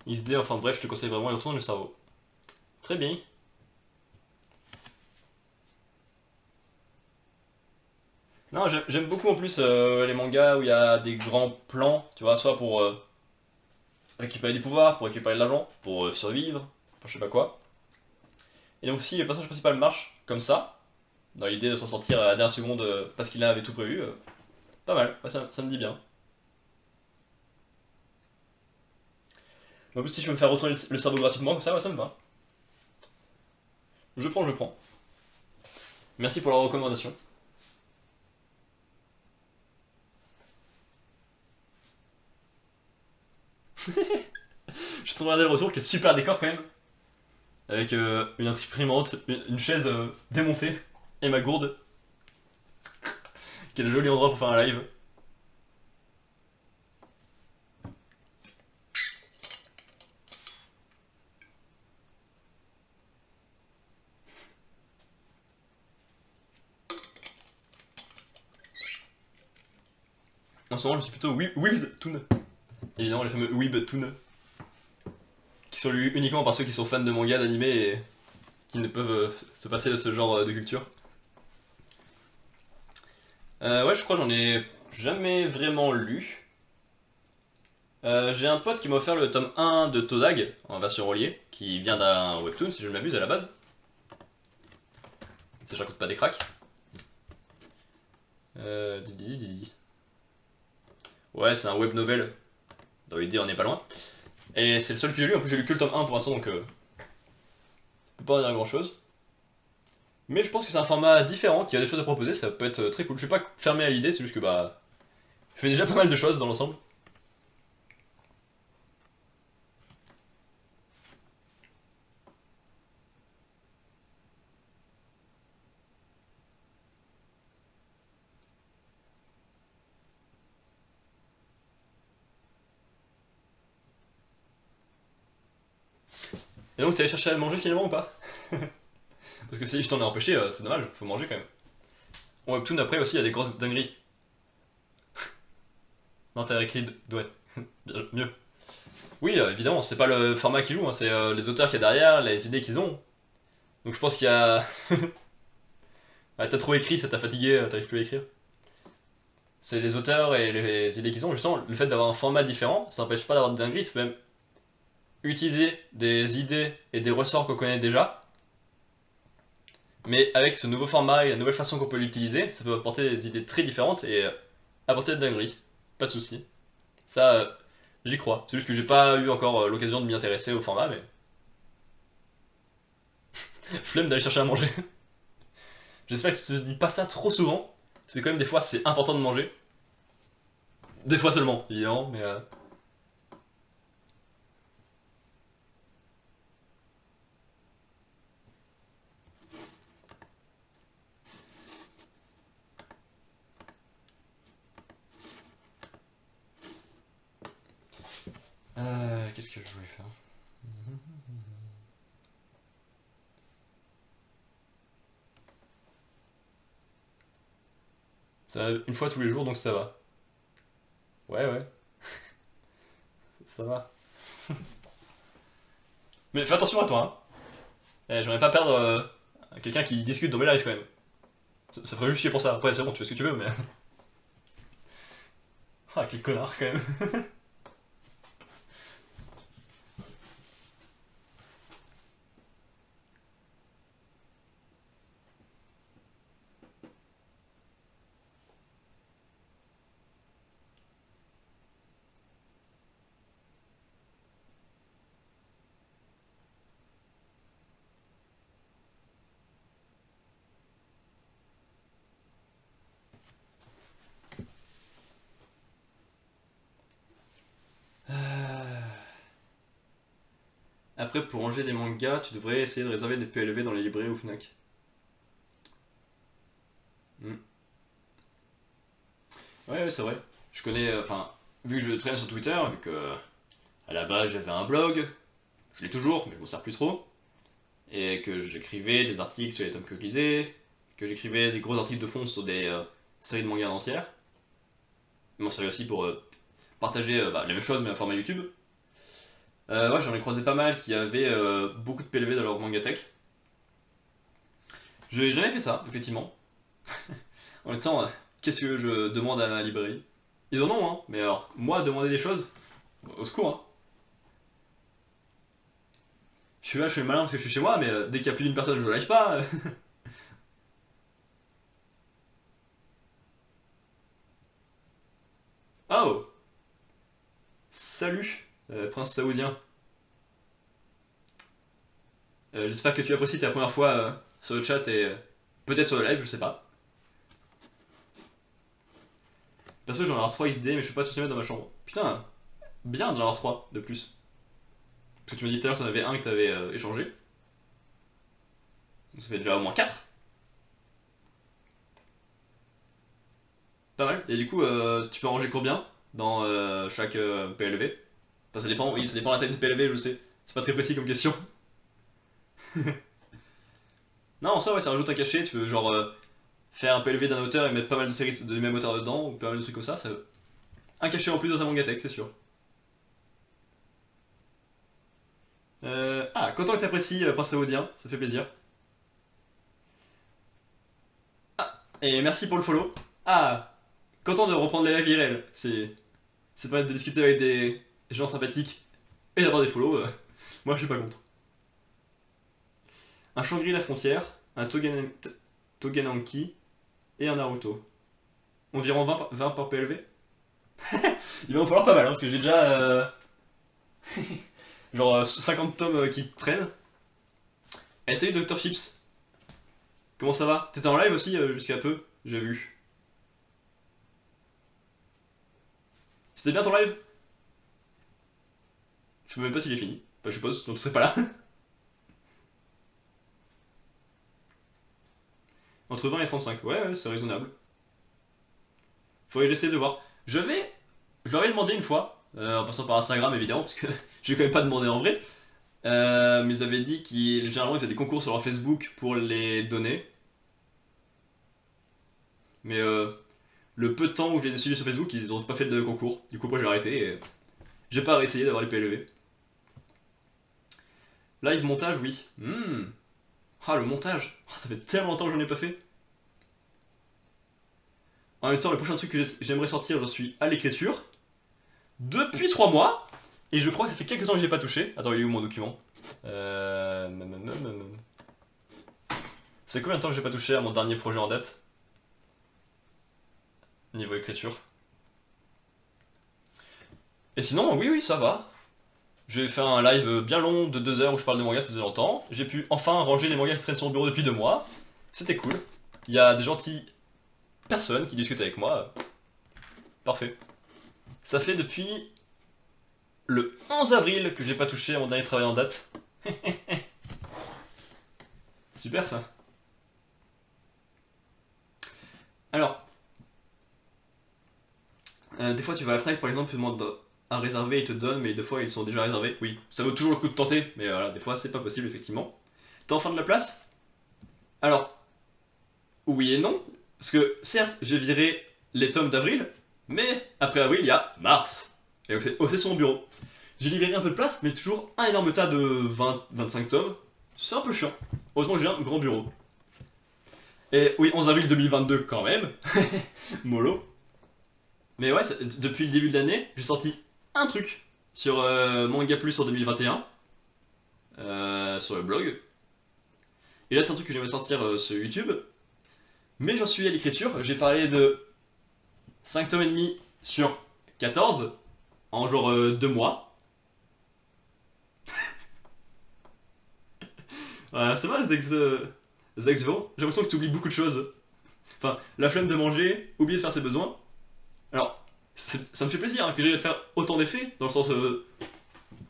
XD, enfin bref, je te conseille vraiment de retourner le cerveau. Très bien. Non, j'aime beaucoup en plus les mangas où il y a des grands plans, tu vois, soit pour récupérer du pouvoir, pour récupérer de l'argent, pour survivre, pour je sais pas quoi. Et donc si le personnage principal marche comme ça, dans l'idée de s'en sortir à la dernière seconde parce qu'il avait tout prévu, pas mal, ouais, ça me dit bien. En plus si je peux me faire retourner le cerveau gratuitement comme ça, ouais, ça me va. Je prends, je prends. Merci pour la recommandation. Je te regarder le retour, quel super décor quand même. Avec une imprimante, une chaise démontée, et ma gourde. Quel joli endroit pour faire un live. En ce moment, je suis plutôt Webtoon. Évidemment, les fameux Webtoon. Qui sont lus uniquement par ceux qui sont fans de manga, d'anime et qui ne peuvent se passer de ce genre de culture. Ouais, je crois que j'en ai jamais vraiment lu. J'ai un pote qui m'a offert le tome 1 de Todag, en version reliée, qui vient d'un webtoon, si je ne m'abuse, à la base. Ça, je raconte pas des cracks. Didi. Ouais, c'est un web novel. Dans l'idée, on n'est pas loin. Et c'est le seul que j'ai lu. En plus, j'ai lu que le tome 1 pour l'instant, donc je peux pas en dire grand chose. Mais je pense que c'est un format différent, qui a des choses à proposer, ça peut être très cool. Je suis pas fermé à l'idée, c'est juste que bah, je fais déjà pas mal de choses dans l'ensemble. Et donc, t'es allé chercher à manger finalement ou pas? Parce que si je t'en ai empêché, c'est dommage, faut manger quand même. En webtoon après aussi, il y a des grosses dingueries. Non, t'as écrit ouais, mieux. Oui, évidemment, c'est pas le format qui joue, hein, c'est les auteurs qu'il y a derrière, les idées qu'ils ont. Donc je pense qu'il y a. Ouais, t'as trop écrit, ça t'a fatigué, t'arrives plus à écrire. C'est les auteurs et les idées qu'ils ont, justement, le fait d'avoir un format différent, ça n'empêche pas d'avoir de dingueries, c'est même utiliser des idées et des ressorts qu'on connaît déjà, mais avec ce nouveau format et la nouvelle façon qu'on peut l'utiliser, ça peut apporter des idées très différentes et apporter des dingueries. Pas de soucis. Ça, j'y crois. C'est juste que j'ai pas eu encore l'occasion de m'y intéresser au format, mais flemme d'aller chercher à manger. J'espère que tu te dis pas ça trop souvent. C'est quand même des fois c'est important de manger. Des fois seulement, évidemment, mais qu'est-ce que je voulais faire? Ça va une fois tous les jours, donc ça va. Ouais, ouais, ça va. Mais fais attention à toi, hein. J'aimerais pas perdre quelqu'un qui discute dans mes lives quand même. Ça ferait juste chier pour ça. Après, c'est bon, tu fais ce que tu veux, mais. Ah, quel connard quand même. Euh, Après, pour ranger des mangas, tu devrais essayer de réserver des PLV dans les librairies ou Fnac. Hmm. Ouais, ouais, c'est vrai. Je connais, enfin, vu que je traîne sur Twitter, vu que à la base j'avais un blog, je l'ai toujours, mais je m'en sers plus trop, et que j'écrivais des articles sur les tomes que je lisais, que j'écrivais des gros articles de fond sur des séries de mangas entières. Je m'en servais aussi pour partager bah, la même chose mais en format YouTube. Ouais, j'en ai croisé pas mal qui avaient beaucoup de PLV dans leur mangatech. J'ai jamais fait ça, effectivement. En même temps, qu'est-ce que je demande à ma librairie? Ils en ont, hein, mais alors, moi, demander des choses, au secours, hein. Je suis là, je fais le malin parce que je suis chez moi, mais dès qu'il y a plus d'une personne, je live pas. Oh, salut, prince saoudien. J'espère que tu apprécies ta première fois sur le chat et peut-être sur le live, je sais pas. Perso, j'en ai avoir 3 XD, mais je peux pas tous les mettre dans ma chambre. Putain, bien d'en avoir 3 de plus. Parce que tu m'as dit tout à l'heure que t'en avais un que t'avais échangé. Donc ça fait déjà au moins 4. Pas mal. Et du coup, tu peux en ranger combien dans chaque PLV? Enfin, ça dépend, oui, ça dépend de la taille de PLV, je sais. C'est pas très précis comme question. Non, en soi, ouais, ça rajoute un cachet. Tu peux genre faire un PLV d'un auteur et mettre pas mal de séries de même auteur dedans, ou pas mal de trucs comme ça. Un cachet en plus dans ta mangatech, c'est sûr. Ah, content que t'apprécies Prince Saoudien, ça fait plaisir. Ah, et merci pour le follow. Ah, content de reprendre les lives IRL. C'est pas mal de discuter avec des gens sympathiques et d'avoir des follow. Moi, je suis pas contre. Un Shangri-La Frontière, un Togenanki et un Naruto. Environ 20 par PLV. Il va en falloir pas mal, hein, parce que j'ai déjà genre 50 tomes qui traînent. Essayez Dr. Chips. Comment ça va? T'étais en live aussi jusqu'à peu, j'ai vu. C'était bien ton live? Je sais même pas s'il est fini. Enfin, je suppose, sinon tu serais pas là. Entre 20 et 35, ouais, ouais, c'est raisonnable. Faudrait que j'essaie de voir. Je leur ai demandé une fois, en passant par Instagram évidemment, parce que je vais quand même pas demander en vrai. Mais ils avaient dit qu'ils généralement ils faisaient des concours sur leur Facebook pour les donner. Mais le peu de temps où je les ai suivis sur Facebook, ils ont pas fait de concours. Du coup, moi j'ai arrêté et j'ai pas réessayé d'avoir les PLV. Live montage, oui. Ah, le montage. Ah, ça fait tellement longtemps que j'en ai pas fait. En même temps, le prochain truc que j'aimerais sortir, j'en suis à l'écriture. Depuis 3 mois. Et je crois que ça fait quelques temps que j'ai pas touché. Attends, il est où mon document? C'est combien de temps que j'ai pas touché à mon dernier projet en date? Niveau écriture. Et sinon, oui, oui, ça va. J'ai fait un live bien long de 2 heures où je parle de manga, ça faisait longtemps. J'ai pu enfin ranger les mangas qui traînent sur mon bureau depuis 2 mois. C'était cool. Il y a des gentilles personnes qui discutent avec moi. Parfait. Ça fait depuis le 11 avril que j'ai pas touché à mon dernier travail en date. Super ça. Alors, des fois tu vas à la Fnac par exemple, tu demandes à réserver, ils te donnent, mais des fois ils sont déjà réservés. Oui, ça vaut toujours le coup de tenter, mais voilà, des fois c'est pas possible effectivement. T'as enfin de la place? Alors, oui et non, parce que certes j'ai viré les tomes d'avril, mais après avril il y a mars. Et donc c'est aussi sur mon bureau. J'ai libéré un peu de place, mais toujours un énorme tas de 20-25 tomes. C'est un peu chiant. Heureusement que j'ai un grand bureau. Et oui, 11 avril 2022 quand même. Mollo. Mais ouais, depuis le début de l'année, j'ai sorti un truc sur Manga Plus en 2021, sur le blog. Et là, c'est un truc que j'aimerais sortir sur YouTube. Mais j'en suis à l'écriture. J'ai parlé de 5 tomes et demi sur 14 en genre 2 mois. Voilà, c'est mal, Zexvo. J'ai l'impression que tu oublies beaucoup de choses. Enfin, la flemme de manger, oublier de faire ses besoins. Alors, ça me fait plaisir hein, que j'aille te faire autant d'effets, dans le sens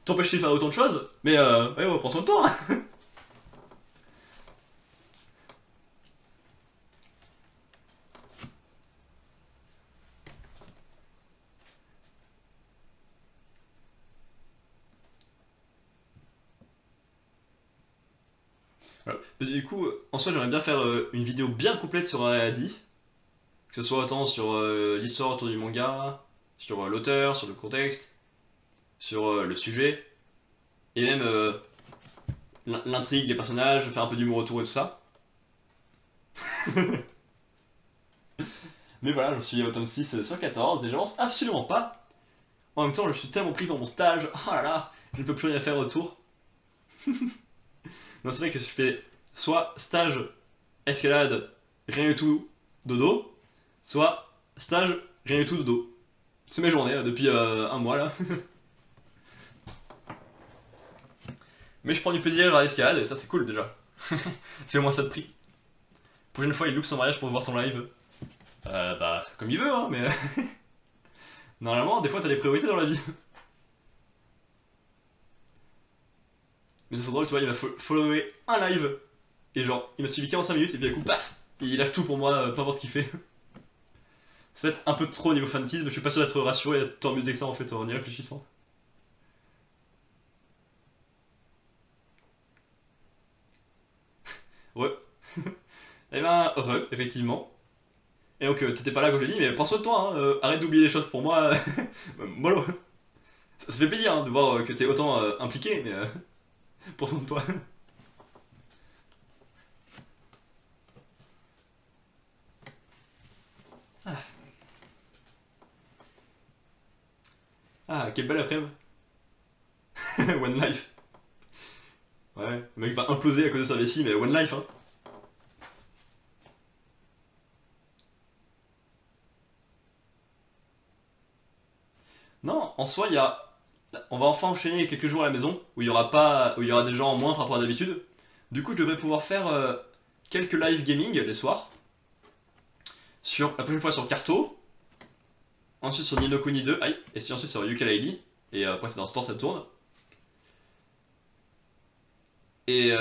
t'empêcher de faire autant de choses, mais ouais, prends soin de toi. Hein. Voilà. Du coup, en soi, j'aimerais bien faire une vidéo bien complète sur Adi, que ce soit autant sur l'histoire autour du manga, sur l'auteur, sur le contexte, sur le sujet, et même l'intrigue, les personnages, faire un peu d'humour autour et tout ça. Mais voilà, je suis au tome 6 sur 14 et j'avance absolument pas. En même temps, je suis tellement pris dans mon stage, oh là là, je ne peux plus rien faire autour. Non, c'est vrai que je fais soit stage, escalade, rien du tout, dodo, soit stage, rien du tout, dodo. C'est mes journées depuis un mois là. Mais je prends du plaisir à l'escalade et ça c'est cool déjà. C'est au moins ça de prix. Prochaine fois il loupe son mariage pour voir ton live. Bah comme il veut hein, mais normalement des fois t'as des priorités dans la vie. Mais c'est drôle, tu vois, il m'a followé un live et genre il m'a suivi 45 minutes et puis d'un coup paf, il lâche tout pour moi, peu importe ce qu'il fait. C'est peut-être un peu trop au niveau fanatisme, je suis pas sûr d'être rassuré et tant mieux que ça en fait en y réfléchissant. Ouais. Eh ben, heureux, effectivement. Et donc, t'étais pas là quand je l'ai dit, mais prends soin de toi, hein, arrête d'oublier les choses pour moi. Mollo. Ça fait plaisir hein, de voir que t'es autant impliqué, mais prends soin de toi. Ah, ah, quelle belle après-midi. One Life. Ouais, le mec va imploser à cause de sa vessie, mais One Life, hein. Non, en soi, il y a. On va enfin enchaîner quelques jours à la maison où il y aura pas, où il y aura des gens en moins par rapport à d'habitude. Du coup, je devrais pouvoir faire quelques live gaming les soirs. La prochaine fois sur Carto, ensuite sur Ni no Kuni 2, aïe, et ensuite sur Yooka-Laylee, et après c'est dans ce temps ça tourne. Et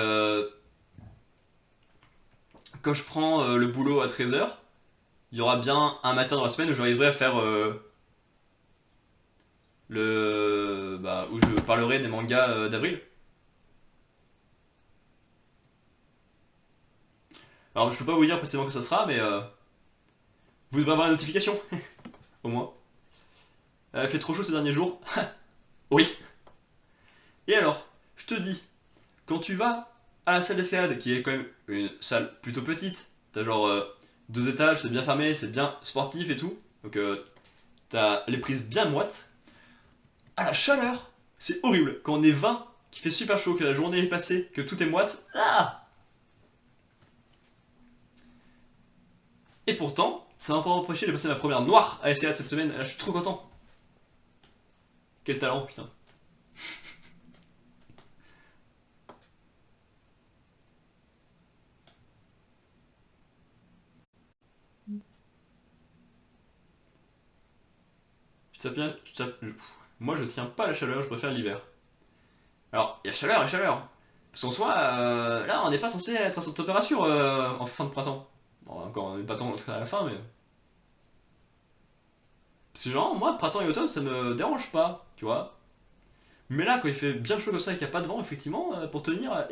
quand je prends le boulot à 13h, il y aura bien un matin dans la semaine où j'arriverai à faire où je parlerai des mangas d'avril. Alors je peux pas vous dire précisément que ça sera, mais vous devrez avoir la notification, au moins. Il fait trop chaud ces derniers jours. Oui. Et alors, je te dis, quand tu vas à la salle d'escalade, qui est quand même une salle plutôt petite, t'as genre 2 étages, c'est bien fermé, c'est bien sportif et tout, donc t'as les prises bien moites. À la chaleur, c'est horrible. Quand on est 20, qu'il fait super chaud, que la journée est passée, que tout est moite, ah. Et pourtant, ça m'a pas empêché de passer ma première noire à l'escalade cette semaine. Là, je suis trop content. Quel talent, putain. Je tape bien, moi, je tiens pas la chaleur, je préfère l'hiver. Alors, il y a chaleur et chaleur. Parce qu'en soi, là, on n'est pas censé être à cette température en fin de printemps. Bon, encore, on n'est pas tant à la fin, mais. Parce que, genre, moi, printemps et automne, ça me dérange pas, tu vois. Mais là, quand il fait bien chaud comme ça et qu'il n'y a pas de vent, effectivement, pour tenir,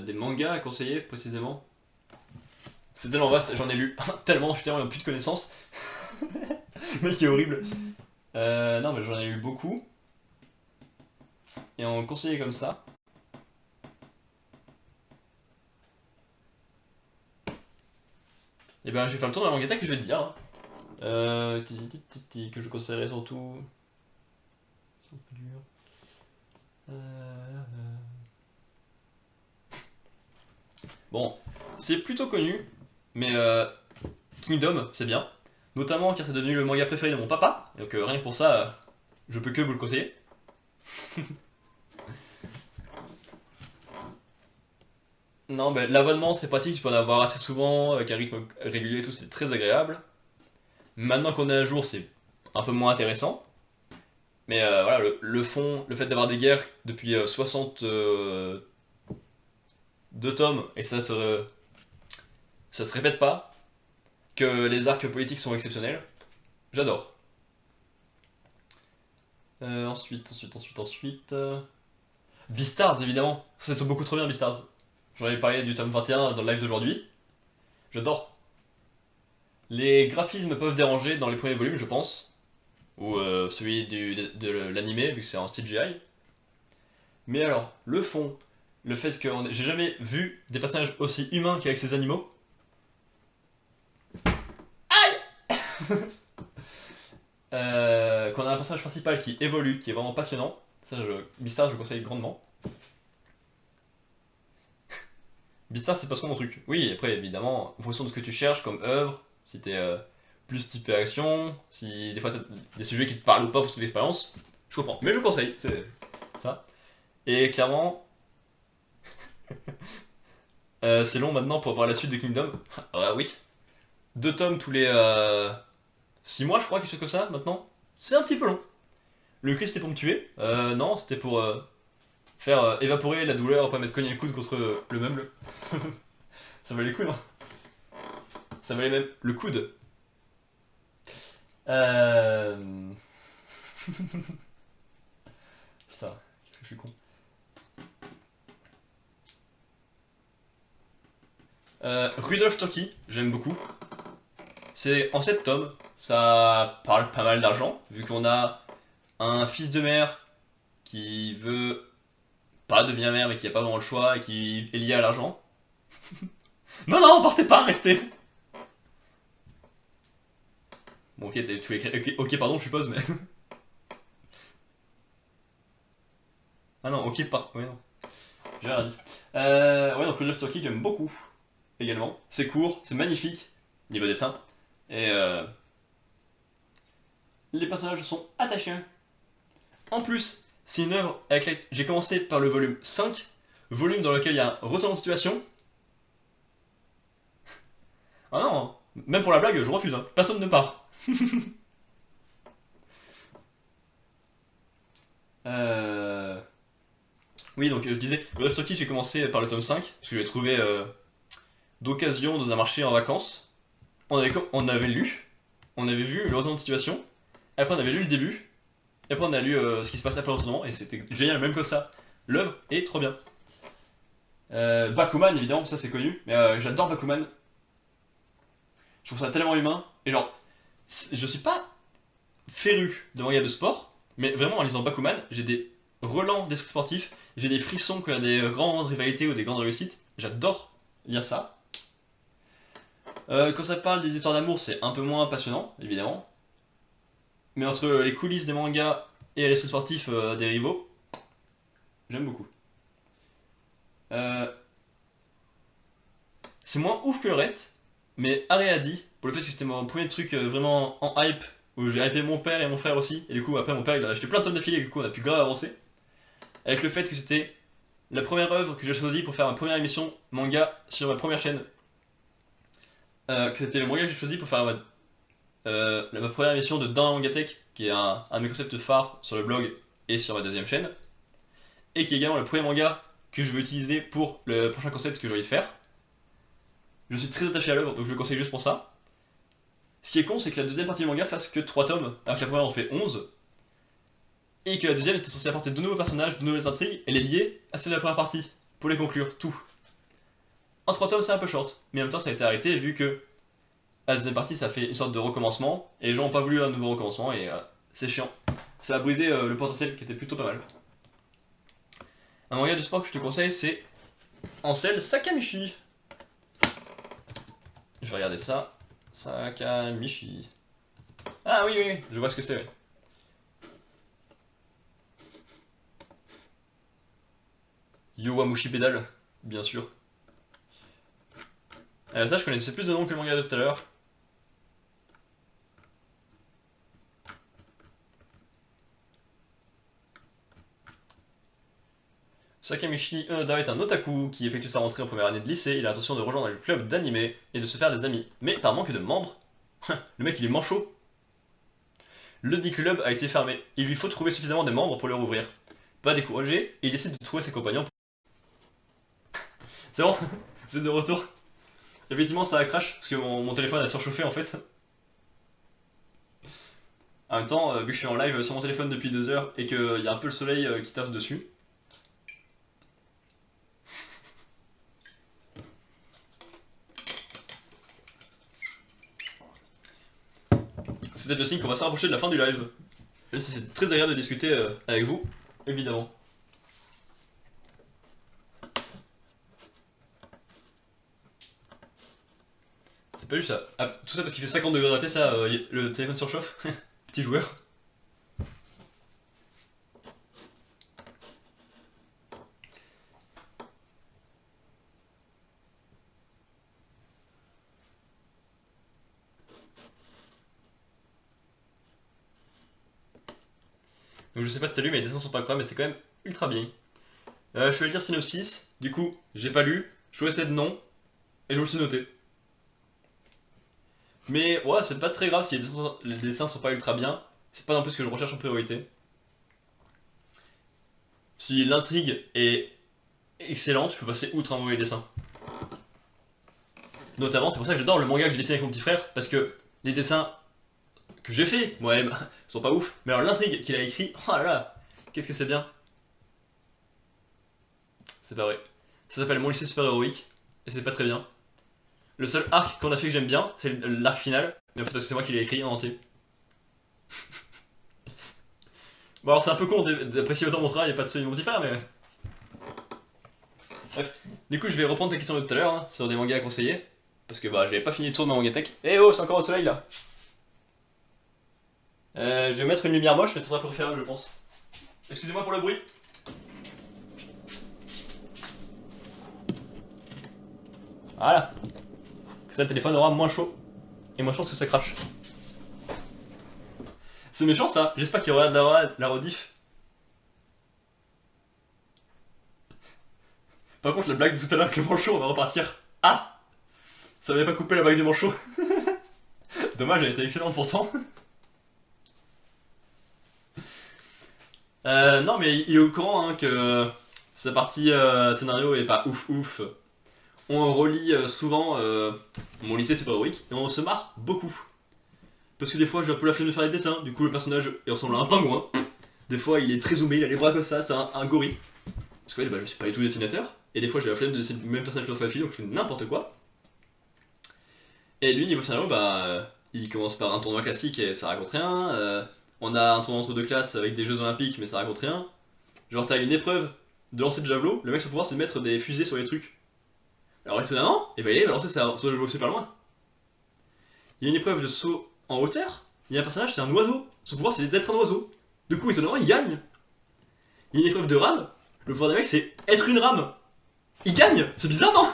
des mangas à conseiller, précisément. C'est tellement vaste, j'en ai lu tellement, je suis tellement plus de connaissances. Le mec est horrible. Non, mais j'en ai lu beaucoup. Et en conseiller comme ça. Et ben, je vais faire le tour de la mangata que je vais te dire, hein. Que je conseillerais surtout. C'est un peu dur. Bon, c'est plutôt connu, mais Kingdom, c'est bien. Notamment car c'est devenu le manga préféré de mon papa. Donc rien que pour ça, je peux que vous le conseiller. Non, mais l'abonnement c'est pratique, tu peux en avoir assez souvent, avec un rythme régulier et tout, c'est très agréable. Maintenant qu'on est à jour, c'est un peu moins intéressant. Mais voilà, le fond, le fait d'avoir des guerres depuis 62 tomes, et ça se répète pas, que les arcs politiques sont exceptionnels, j'adore. Ensuite. Beastars, évidemment. C'est beaucoup trop bien, Beastars. J'en ai parlé du tome 21 dans le live d'aujourd'hui. J'adore. Les graphismes peuvent déranger dans les premiers volumes, je pense. Ou celui de l'animé, vu que c'est en CGI. Mais alors, le fond, le fait que j'ai jamais vu des personnages aussi humains qu'avec ces animaux. Qu'on a un personnage principal qui évolue, qui est vraiment passionnant. Ça, Beastars, je le conseille grandement. Beastars, c'est pas trop mon truc. Oui, après, évidemment, en fonction de ce que tu cherches comme œuvre, si t'es plus type action, si des fois c'est des sujets qui te parlent ou pas pour toute l'expérience, je comprends. Mais je conseille, c'est ça. Et clairement, c'est long maintenant pour voir la suite de Kingdom. Ah oui. 2 tomes tous les 6 mois, je crois, quelque chose comme ça, maintenant. C'est un petit peu long. Le cri c'était pour me tuer. Non, c'était pour faire évaporer la douleur après m'être cogné le coude contre le meuble. Ça valait le coup, non? Ça valait même le coude. Euh... Putain, qu'est-ce que je suis con. Rudolph Turkey, j'aime beaucoup. C'est en 7 tomes, ça parle pas mal d'argent, vu qu'on a un fils de mère qui veut pas devenir mère mais qui a pas vraiment le choix et qui est lié à l'argent. Non, non, partez pas, restez. Bon, ok, tu l'écris. Ok, ok, pardon, je suppose, mais. Ah non, ok, Ouais, non, j'ai rien dit. Ouais, donc Call of Turkey, j'aime beaucoup également. C'est court, c'est magnifique, niveau dessin. Et les personnages sont attachants. En plus, c'est une œuvre avec laquelle j'ai commencé par le volume 5, volume dans lequel il y a un retournement de situation. Ah non, même pour la blague, je refuse, hein. Personne ne part. Euh... Oui, donc je disais, Call of Turkey, j'ai commencé par le tome 5, parce que je l'ai trouvé d'occasion dans un marché en vacances. On avait lu, on avait vu le retournement de situation, après on avait lu le début, et après on a lu ce qui se passe après le retournement, et c'était génial, même comme ça. L'œuvre est trop bien. Bakuman, évidemment, ça c'est connu, mais j'adore Bakuman. Je trouve ça tellement humain, et genre, je suis pas féru de manga de sport, mais vraiment en lisant Bakuman, j'ai des relents d'esprit sportif, j'ai des frissons quand il y a des grandes rivalités ou des grandes réussites. J'adore lire ça. Quand ça parle des histoires d'amour, c'est un peu moins passionnant, évidemment. Mais entre les coulisses des mangas et l'esprit sportif des rivaux, j'aime beaucoup. Euh, c'est moins ouf que le reste, mais Arrêt a dit, pour le fait que c'était mon premier truc vraiment en hype, où j'ai hypé mon père et mon frère aussi, et du coup après mon père il a acheté plein de tomes d'affilée, et du coup on a pu grave avancer, avec le fait que c'était la première œuvre que j'ai choisie pour faire ma première émission manga sur ma première chaîne, que c'était le manga que j'ai choisi pour faire ma première émission de Dans la Mangatech, qui est un de mes concepts phares sur le blog et sur ma deuxième chaîne, et qui est également le premier manga que je veux utiliser pour le prochain concept que j'ai envie de faire. Je suis très attaché à l'œuvre, donc je le conseille juste pour ça. Ce qui est con, c'est que la deuxième partie du manga fasse que 3 tomes, alors que la première en fait 11, et que la deuxième était censée apporter de nouveaux personnages, de nouvelles intrigues, et les lier à celle de la première partie, pour les conclure, tout. En 3 tomes, c'est un peu short, mais en même temps, ça a été arrêté vu que la deuxième partie, ça fait une sorte de recommencement, et les gens n'ont pas voulu un nouveau recommencement, et c'est chiant. Ça a brisé le potentiel qui était plutôt pas mal. Un manga de sport que je te conseille, c'est Ansel Sakamichi. Je vais regarder ça. Sakamichi. Ah oui, oui, oui, je vois ce que c'est. Ouais. Yowamushi Pedal, bien sûr. Ça, je connaissais plus de noms que le manga de tout à l'heure. Sakamichi Unoda est un otaku qui effectue sa rentrée en première année de lycée. Il a l'intention de rejoindre le club d'animé et de se faire des amis. Mais par manque de membres, le mec il est manchot. Le dit club a été fermé. Il lui faut trouver suffisamment de membres pour le rouvrir. Pas découragé, il décide de trouver ses compagnons. C'est bon, vous êtes de retour. Effectivement, ça a crash parce que mon téléphone a surchauffé en fait. En même temps, vu que je suis en live sur mon téléphone depuis 2 heures et qu'il y a un peu le soleil qui tape dessus, c'est peut-être le signe qu'on va se rapprocher de la fin du live. Et c'est très agréable de discuter avec vous, évidemment. C'est pas juste ça. Ah, tout ça parce qu'il fait 50 degrés d'après ça, le téléphone surchauffe. Petit joueur. Donc je sais pas si t'as lu, mais les dessins sont pas incroyables, mais c'est quand même ultra bien. Je vais lire synopsis. Du coup, j'ai pas lu, je choisissais de nom, et je me le suis noté. Mais ouais, c'est pas très grave si les dessins sont pas ultra bien. C'est pas non plus ce que je recherche en priorité. Si l'intrigue est excellente, je peux passer outre un mauvais dessin. Notamment, c'est pour ça que j'adore le manga que j'ai dessiné avec mon petit frère, parce que les dessins que j'ai fait moi-même sont pas ouf. Mais alors l'intrigue qu'il a écrit, oh là là, qu'est-ce que c'est bien. C'est pas vrai. Ça s'appelle Mon lycée super héroïque, et c'est pas très bien. Le seul arc qu'on a fait que j'aime bien, c'est l'arc final, mais c'est parce que c'est moi qui l'ai écrit en entier. Bon alors c'est un peu con d'apprécier autant mon travail et pas de celui de mon petit frère, mais... Bref, du coup je vais reprendre ta question de tout à l'heure, hein, sur des mangas à conseiller. Parce que bah j'avais pas fini le tour de ma manga tech. Eh oh, c'est encore au soleil là. Je vais mettre une lumière moche, mais ça sera préférable je pense. Excusez-moi pour le bruit. Voilà. Que ça le téléphone aura moins chaud. Et moins chaud que ça crache. C'est méchant ça, j'espère qu'il y aura de la rediff. Par contre la blague de tout à l'heure avec le manchot, on va repartir. Ah, ça m'avait pas coupé la blague du manchot. Dommage, elle était excellente pourtant. Non mais il est au courant hein, que sa partie scénario est pas ouf ouf. On relit souvent mon lycée c'est pas héroïque et on se marre beaucoup. Parce que des fois j'ai un peu la flemme de faire des dessins, du coup le personnage il ressemble à un pingouin. Des fois il est très zoomé, il a les bras comme ça, c'est un gorille. Parce que bah, je suis pas du tout dessinateur, et des fois j'ai la flemme de dessiner le même personnage que dans fille donc je fais n'importe quoi. Et lui niveau scénario bah il commence par un tournoi classique et ça raconte rien. On a un tournoi entre deux classes avec des jeux olympiques mais ça raconte rien. Genre t'as une épreuve de lancer de javelot, le mec son pouvoir c'est de mettre des fusées sur les trucs. Alors étonnamment, et bah il va lancer son javelot super loin. Il y a une épreuve de saut en hauteur, il y a un personnage c'est un oiseau, son pouvoir c'est d'être un oiseau. Du coup étonnamment il gagne. Il y a une épreuve de rame, le pouvoir des mecs c'est être une rame. Il gagne. C'est bizarre non?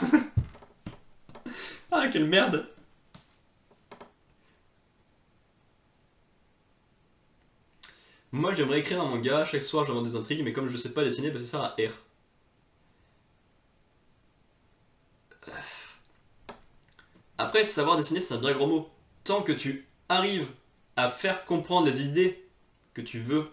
Ah quelle merde. Moi j'aimerais écrire un manga, chaque soir j'invente des intrigues, mais comme je sais pas dessiner, bah c'est ça à R. Après, savoir dessiner c'est un bien gros mot. Tant que tu arrives à faire comprendre les idées que tu veux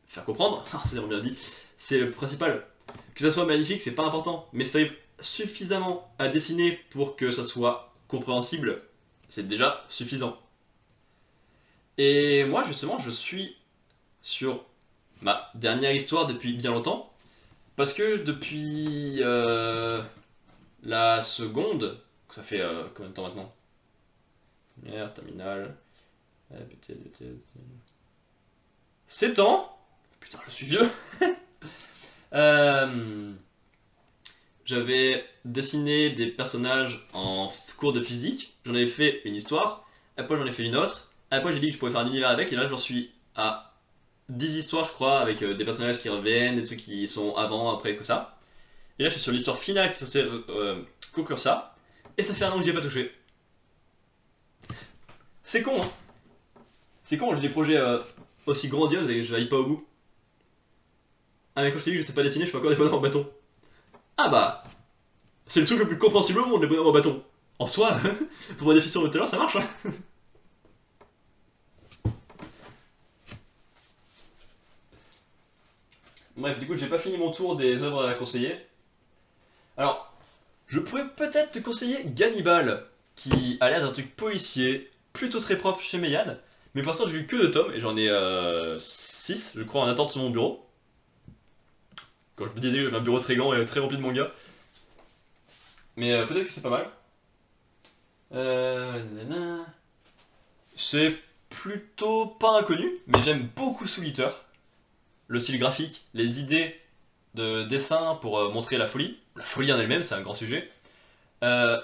faire comprendre, c'est bien dit, c'est le principal. Que ça soit magnifique, c'est pas important, mais si tu arrives suffisamment à dessiner pour que ça soit compréhensible, c'est déjà suffisant. Et moi justement, je suis sur ma dernière histoire depuis bien longtemps, parce que depuis la seconde, ça fait combien de temps maintenant? Première, terminale, 7 ans. Putain, je suis vieux. J'avais dessiné des personnages en cours de physique, j'en avais fait une histoire, après j'en ai fait une autre, après j'ai dit que je pouvais faire un univers avec, et là j'en suis à 10 histoires je crois, avec des personnages qui reviennent, des trucs qui sont avant, après, que ça. Et là je suis sur l'histoire finale qui est censée conclure ça, et ça fait un an que j'y ai pas touché. C'est con hein. C'est con, j'ai des projets aussi grandioses et je n'arrive pas au bout. Ah mais quand je t'ai dit que je sais pas dessiner, je fais encore des bonhommes en bâton. Ah bah, c'est le truc le plus compréhensible au monde, les bonhommes en bâton. En soi, pour ma définition de tout à l'heure, ça marche. Hein. Bref, du coup, j'ai pas fini mon tour des œuvres à conseiller. Alors, je pourrais peut-être te conseiller Gannibal, qui a l'air d'un truc policier, plutôt très propre chez Meian. Mais pour l'instant, j'ai lu que 2 tomes, et j'en ai 6, je crois, en attente sur mon bureau. Quand je me disais que j'avais un bureau très grand et très rempli de mangas. Mais peut-être que c'est pas mal. C'est plutôt pas inconnu, mais j'aime beaucoup Soul Eater. Le style graphique, les idées de dessin pour montrer la folie. La folie en elle-même, c'est un grand sujet. Euh,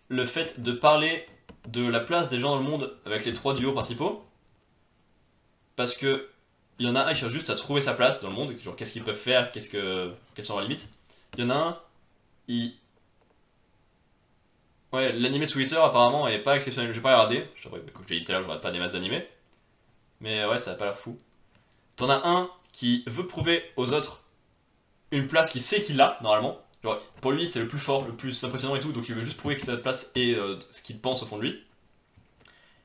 le fait de parler de la place des gens dans le monde avec les 3 duos principaux. Parce que il y en a un qui cherche juste à trouver sa place dans le monde, genre qu'est-ce qu'ils peuvent faire, quelles sont leurs limites. Il y en a un, il... Ouais, l'animé de Soul Eater apparemment est pas exceptionnel, j'ai pas regardé, comme je l'ai dit tout à l'heure, je regarde pas des masses d'animés. Mais ouais, ça a pas l'air fou. T'en as un qui veut prouver aux autres une place qu'il sait qu'il a, normalement. Genre, pour lui, c'est le plus fort, le plus impressionnant et tout, donc il veut juste prouver que cette place est ce qu'il pense au fond de lui.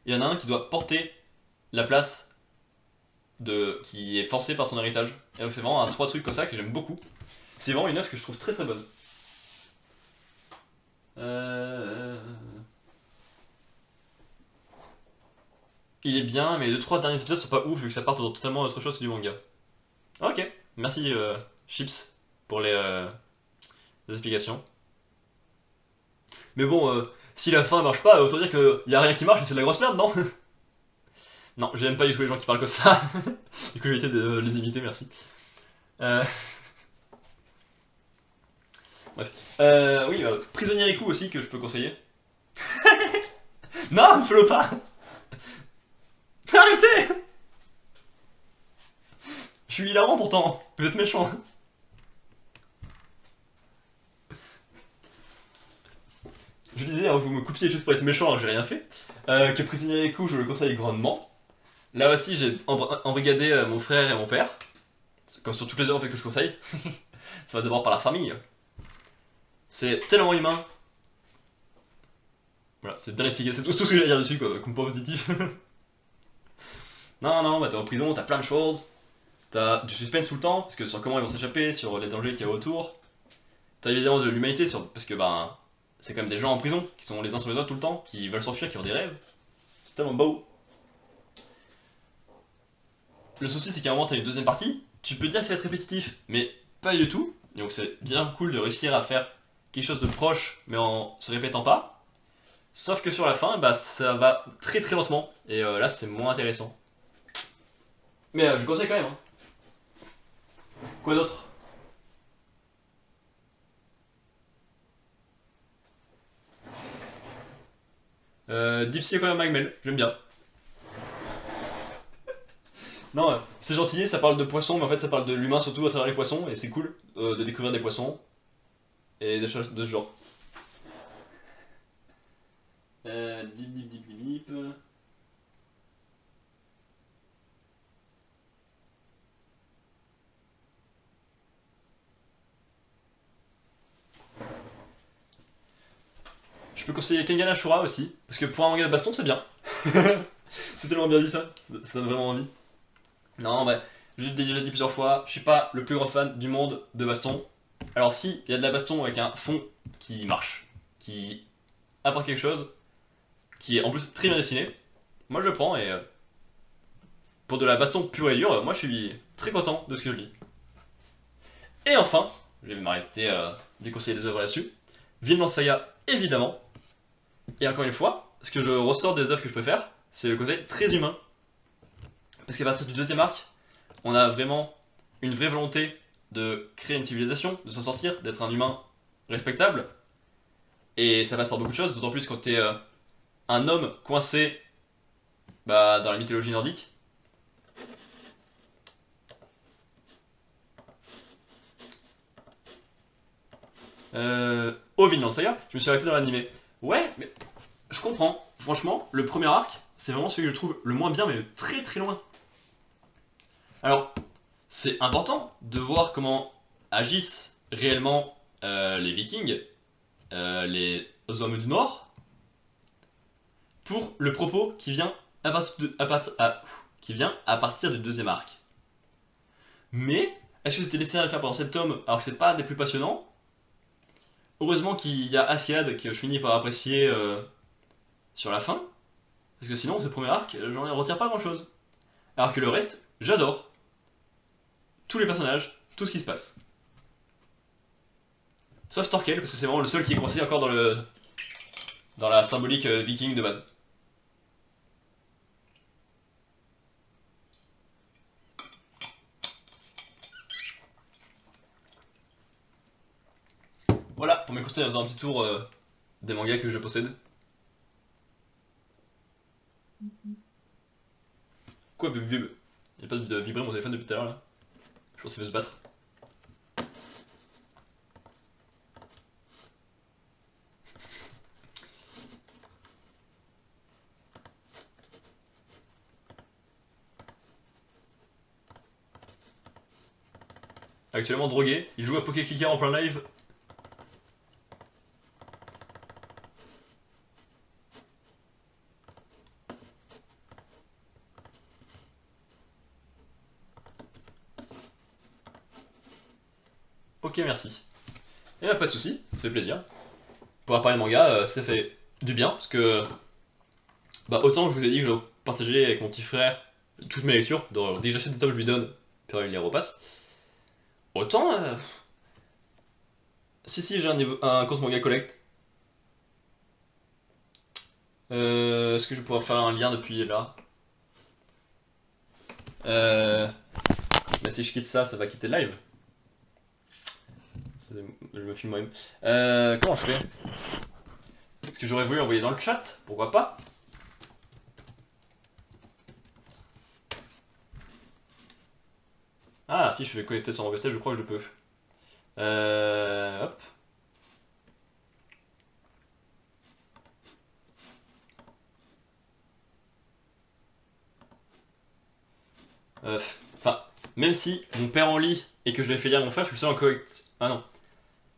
Il y en a un qui doit porter la place qui est forcée par son héritage. Et donc c'est vraiment 3 trucs comme ça que j'aime beaucoup. C'est vraiment une œuvre que je trouve très très bonne. Il est bien, mais les 2-3 derniers épisodes sont pas ouf vu que ça part dans totalement autre chose que du manga. Ok, merci Chips pour les explications. Mais bon, si la fin marche pas, autant dire qu'il y a rien qui marche et c'est de la grosse merde, non? Non, j'aime pas du tout les gens qui parlent comme ça. Du coup, je vais éviter de les imiter, merci. Euh, Bref. Oui, Prisonnier Riku aussi que je peux conseiller. Non, ne follow pas. Arrêtez. Je suis hilarant pourtant. Vous êtes méchant. Je disais, hein, vous me coupiez juste pour être méchant alors que j'ai rien fait. Que Prisonnier Riku, je le conseille grandement. Là aussi, j'ai embrigadé mon frère et mon père. Comme sur toutes les œuvres en fait, que je conseille. Ça va d'abord par la famille. C'est tellement humain. Voilà, c'est bien expliqué. C'est tout ce que j'ai à dire dessus, quoi, comme point positif. Non, non, bah t'es en prison, t'as plein de choses. T'as du suspense tout le temps, parce que sur comment ils vont s'échapper, sur les dangers qu'il y a autour. T'as évidemment de l'humanité, parce que ben, c'est quand même des gens en prison, qui sont les uns sur les autres tout le temps, qui veulent s'enfuir, qui ont des rêves. C'est tellement beau. Le souci, c'est qu'à un moment, t'as une deuxième partie, tu peux dire que ça va être répétitif, mais pas du tout. Donc c'est bien cool de réussir à faire quelque chose de proche, mais en se répétant pas. Sauf que sur la fin, bah, ça va très très lentement, et là, c'est moins intéressant. Mais je conseille quand même. Hein. Quoi d'autre? Deep Sea Aquarium Magmel, j'aime bien. Non, c'est gentil, ça parle de poissons, mais en fait ça parle de l'humain surtout à travers les poissons, et c'est cool de découvrir des poissons et des choses de ce genre. Bip bip bip bip bip. Je peux conseiller Kengan Ashura aussi, parce que pour un manga de baston c'est bien. C'est tellement bien dit ça, ça donne vraiment envie. Non, ouais, j'ai déjà dit plusieurs fois, je suis pas le plus grand fan du monde de baston. Alors si, il y a de la baston avec un fond qui marche, qui apporte quelque chose, qui est en plus très bien dessiné, moi je prends et pour de la baston pure et dure, moi je suis très content de ce que je lis. Et enfin, je vais m'arrêter de conseiller des œuvres là-dessus. Vinland Saga, évidemment. Et encore une fois, ce que je ressors des œuvres que je préfère, c'est le côté très humain. Parce qu'à partir du deuxième arc, on a vraiment une vraie volonté de créer une civilisation, de s'en sortir, d'être un humain respectable. Et ça passe par beaucoup de choses, d'autant plus quand t'es un homme coincé bah, dans la mythologie nordique. Au Vinland Saga, je me suis arrêté dans l'animé. Ouais, mais je comprends. Franchement, le premier arc, c'est vraiment celui que je trouve le moins bien, mais de très très loin. Alors, c'est important de voir comment agissent réellement les Vikings, les hommes du Nord, pour le propos qui vient qui vient à partir du deuxième arc. Mais, est-ce que c'était nécessaire de le faire pendant 7 tomes alors que c'est pas des plus passionnants? Heureusement qu'il y a Askeladd que je finis par apprécier sur la fin, parce que sinon, ce premier arc, j'en retiens pas grand chose. Alors que le reste, j'adore. Tous les personnages, tout ce qui se passe. Sauf Torkel, parce que c'est vraiment le seul qui est coincé encore dans la symbolique viking de base. Voilà, pour mes conseils en faisant un petit tour des mangas que je possède. Quoi, il n'y a pas de vibrer mon téléphone depuis tout à l'heure là. Je pense qu'il veut se battre. Actuellement drogué, il joue à Poké Clicker en plein live. Ok, merci. Et bah, pas de soucis, ça fait plaisir. Pour parler de manga, ça fait du bien, parce que bah, autant je vous ai dit que je partageais avec mon petit frère toutes mes lectures, donc dès que j'achète des tomes, je lui donne, puis il les repasse. Autant, si, j'ai un compte manga collect. Est-ce que je vais pouvoir faire un lien depuis là? Euh... Mais si je quitte ça, ça va quitter le live. Je me filme moi-même. Comment je fais? Est-ce que j'aurais voulu envoyer dans le chat? Pourquoi pas? Ah, si je vais connecter sur OBS, je crois que je peux. Hop. Enfin, même si mon père en lit et que je l'ai fait lire à mon frère, je suis seul en Ah non.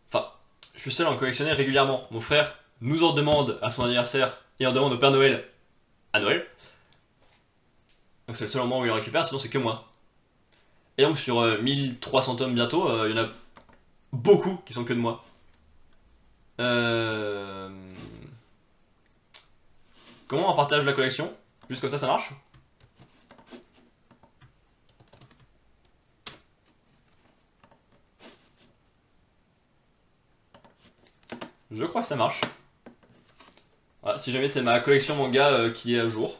Enfin, je suis seul en collectionner régulièrement. Mon frère nous en demande à son anniversaire et en demande au Père Noël à Noël. Donc c'est le seul moment où il en récupère, sinon c'est que moi. Et donc sur 1300 tomes bientôt, il y en a beaucoup qui sont que de moi. Euh... Comment on partage la collection? Juste comme ça marche? Je crois que ça marche. Voilà, si jamais c'est ma collection manga qui est à jour.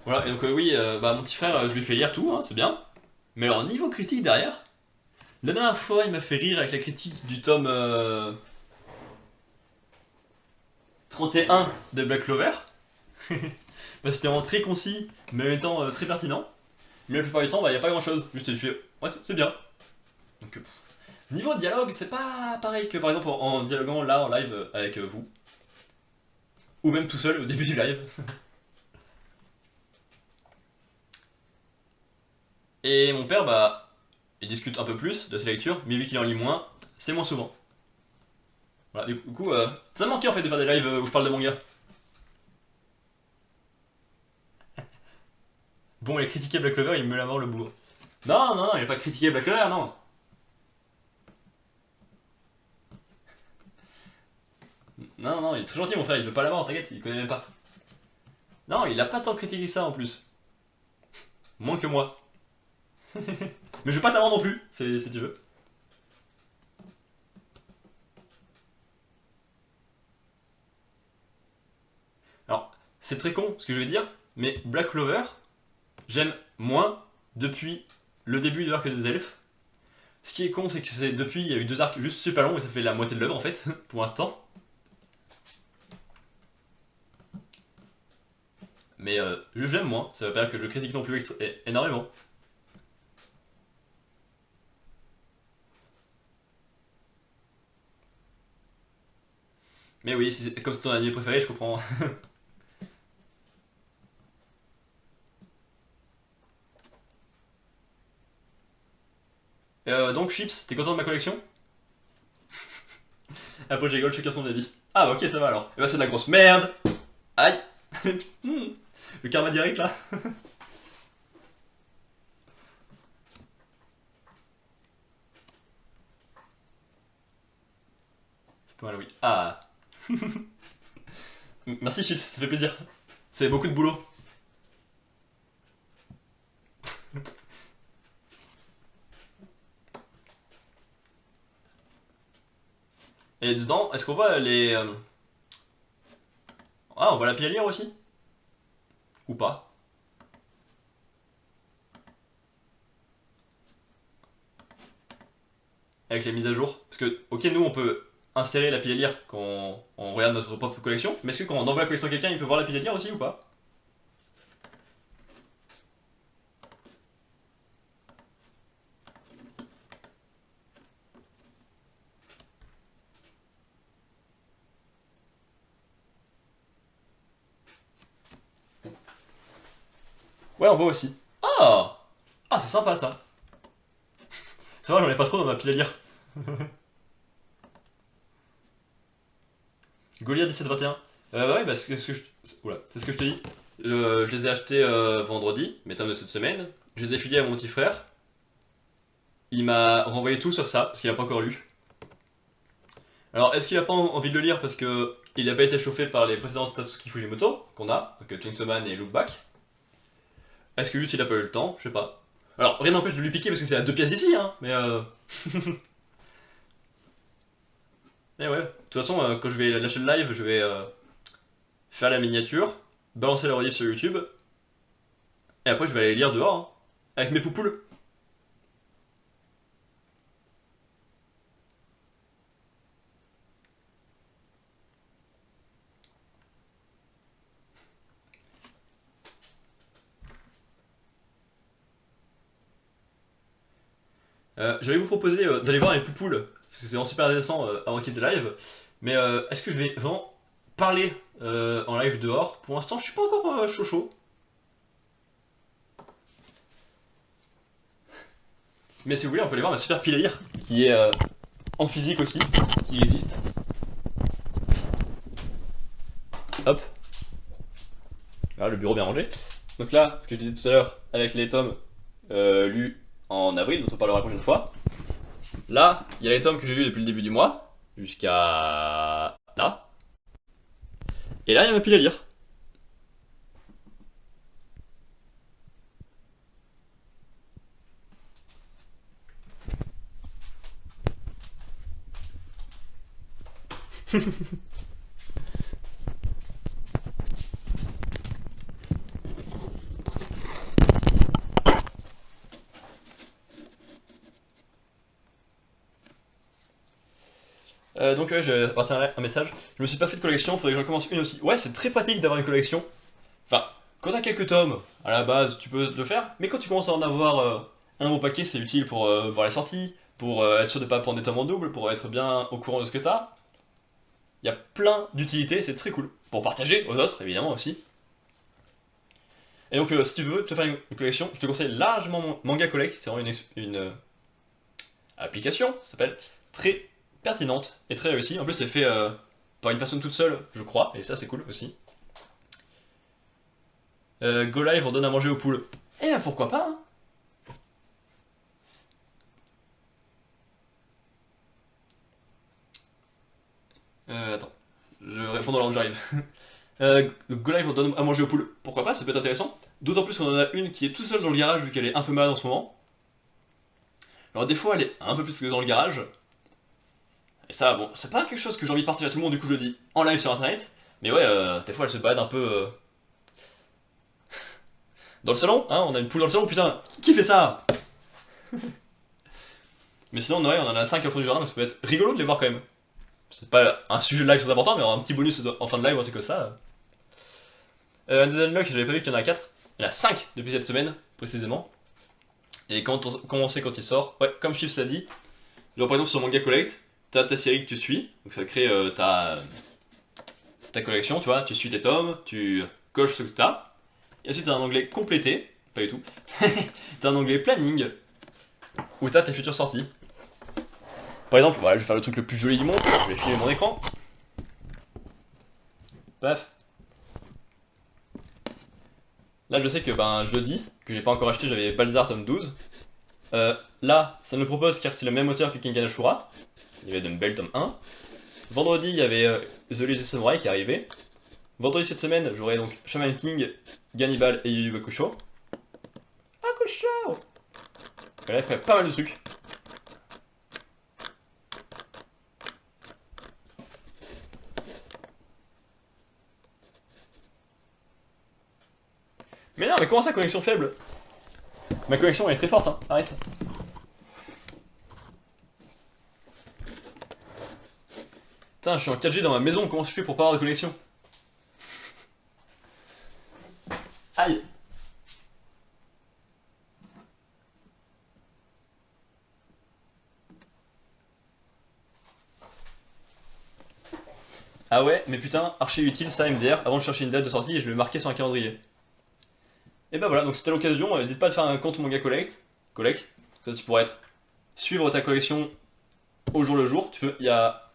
Voilà, et donc oui, bah, mon petit frère, je lui fais lire tout, hein, c'est bien. Mais alors, niveau critique derrière, la dernière fois, il m'a fait rire avec la critique du tome 31 de Black Clover. Bah, c'était vraiment très concis, mais en même temps très pertinent. Mais la plupart du temps, bah, y a pas grand chose. Juste, il fait, ouais, c'est bien. Donc, niveau dialogue, c'est pas pareil que par exemple en dialoguant là en live avec vous. Ou même tout seul au début du live. Et mon père, bah, il discute un peu plus de ses lectures, mais vu qu'il en lit moins, c'est moins souvent. Voilà, du coup, ça me manquait en fait de faire des lives où je parle de manga. Bon, il a critiqué Black Clover, il me la mort le bourg. Non, non, non, il a pas critiqué Black Clover, non. Non, non, il est très gentil mon frère, il veut pas la mort, t'inquiète, il connaît même pas. Non, il a pas tant critiqué ça en plus. Moins que moi. Mais je veux pas ta mort non plus, si tu veux. Alors, c'est très con ce que je vais dire, mais Black Clover, j'aime moins depuis le début de l'arc des elfes. Ce qui est con, c'est que c'est depuis, il y a eu deux arcs juste super longs et ça fait la moitié de l'œuvre en fait, pour l'instant. Mais j'aime moins, ça veut pas dire que je critique non plus énormément. Mais oui, comme c'est ton anime préféré, je comprends. Donc, Chips, t'es content de ma collection? Après, je rigole, chacun son avis. Ah, bah, ok, ça va alors. Et bah, c'est de la grosse merde! Aïe! Hmm. Le karma direct là? C'est pas mal, oui. Ah! Merci, Chips, ça fait plaisir. C'est beaucoup de boulot. Et dedans, est-ce qu'on voit les. Ah, on voit la pile à lire aussi? Ou pas? Avec les mises à jour? Parce que, ok, nous on peut insérer la pile à lire quand on regarde notre propre collection, mais est-ce que quand on envoie la collection à quelqu'un, il peut voir la pile à lire aussi ou pas? Ouais, on voit aussi. Ah! Ah, c'est sympa ça. C'est vrai, j'en ai pas trop dans ma pile à lire. Goliath 1721. Ouais, bah c'est ce que je... Oula, c'est ce que je te dis. Je les ai achetés vendredi, mes tomes de cette semaine. Je les ai filés à mon petit frère. Il m'a renvoyé tout sur ça, parce qu'il a pas encore lu. Alors, est-ce qu'il a pas envie de le lire parce que il a pas été chauffé par les précédentes Tatsuki Fujimoto qu'on a, donc Chainsaw Man et Look Back? Est-ce que juste il a pas eu le temps? Je sais pas. Alors, rien n'empêche de lui piquer parce que c'est à deux pièces d'ici, hein, mais Et ouais, de toute façon, quand je vais lâcher le live, je vais faire la miniature, balancer le rediff sur YouTube, et après je vais aller lire dehors, hein, avec mes poupoules. J'allais vous proposer d'aller voir mes poupoules, parce que c'est vraiment super intéressant avant qu'il y ait des lives, mais est-ce que je vais vraiment parler en live dehors? Pour l'instant, je suis pas encore chaud chaud. Mais si vous voulez, on peut aller voir ma super pile à lire, qui est en physique aussi, qui existe. Hop, voilà, le bureau bien rangé. Donc là, ce que je disais tout à l'heure, avec les tomes lus en avril, dont on parlera la prochaine fois. Là, il y a les tomes que j'ai lus depuis le début du mois, jusqu'à là. Et là, il y a ma pile à lire. Donc ouais, j'ai passé un message. Je me suis pas fait de collection, faudrait que j'en commence une aussi. Ouais, c'est très pratique d'avoir une collection. Enfin, quand t'as quelques tomes, à la base, tu peux le faire. Mais quand tu commences à en avoir un bon paquet, c'est utile pour voir les sorties, pour être sûr de pas prendre des tomes en double, pour être bien au courant de ce que t'as. Il y a plein d'utilités, c'est très cool. Pour partager aux autres, évidemment aussi. Et donc, si tu veux te faire une collection, je te conseille largement Manga Collect. C'est vraiment une application, ça s'appelle, très pertinente et très réussie. En plus, c'est fait par une personne toute seule, je crois, et ça, c'est cool aussi. Go Live, on donne à manger aux poules. Eh ben pourquoi pas, hein. Attends, je réponds dans l'ordre j'arrive. Go Live, on donne à manger aux poules. Pourquoi pas, ça peut être intéressant. D'autant plus qu'on en a une qui est tout seule dans le garage vu qu'elle est un peu malade en ce moment. Alors des fois, elle est un peu plus que dans le garage. Et ça, bon, c'est pas quelque chose que j'ai envie de partager à tout le monde, du coup je le dis en live sur internet. Mais ouais, des fois elle se balade un peu dans le salon, hein, on a une poule dans le salon, putain, qui fait ça? Mais sinon, ouais, on en a 5 au fond du jardin, mais ça peut être rigolo de les voir quand même. C'est pas un sujet de live très important, mais un petit bonus en fin de live ou un truc comme ça. Des unlock, j'avais pas vu qu'il y en a 4. Il y en a 5 depuis cette semaine, précisément. Et comment on sait quand il sort? Ouais, comme Chips l'a dit, genre par exemple sur Manga Collect, t'as ta série que tu suis, donc ça crée ta collection, tu vois, tu suis tes tomes, tu coches ce que t'as. Et ensuite t'as un onglet complété, pas du tout, t'as un onglet planning, où t'as tes futures sorties. Par exemple, voilà, je vais faire le truc le plus joli du monde, je vais filmer mon écran. Bref. Là, je sais que ben, jeudi, que j'ai pas encore acheté, j'avais Balzar tome 12. Là, ça me propose car c'est le même auteur que Kengan Ashura. Il y avait Dumbbell tome 1. Vendredi, il y avait The Last Samurai qui arrivait. Vendredi cette semaine, j'aurai donc Shaman King, Gannibal et Yu Yu Hakusho. Hakusho! Voilà, après, pas mal de trucs. Mais non, mais comment ça, connexion faible? Ma connexion elle est très forte, hein, arrête. Putain, je suis en 4G dans ma maison, comment je fais pour pas avoir de connexion? Aïe! Ah ouais, mais putain, archi utile ça MDR, avant de chercher une date de sortie et je vais le marquer sur un calendrier. Et bah voilà, donc c'était l'occasion, n'hésite pas à faire un compte Manga Collect, ça tu pourras suivre ta collection au jour le jour, tu peux, il y a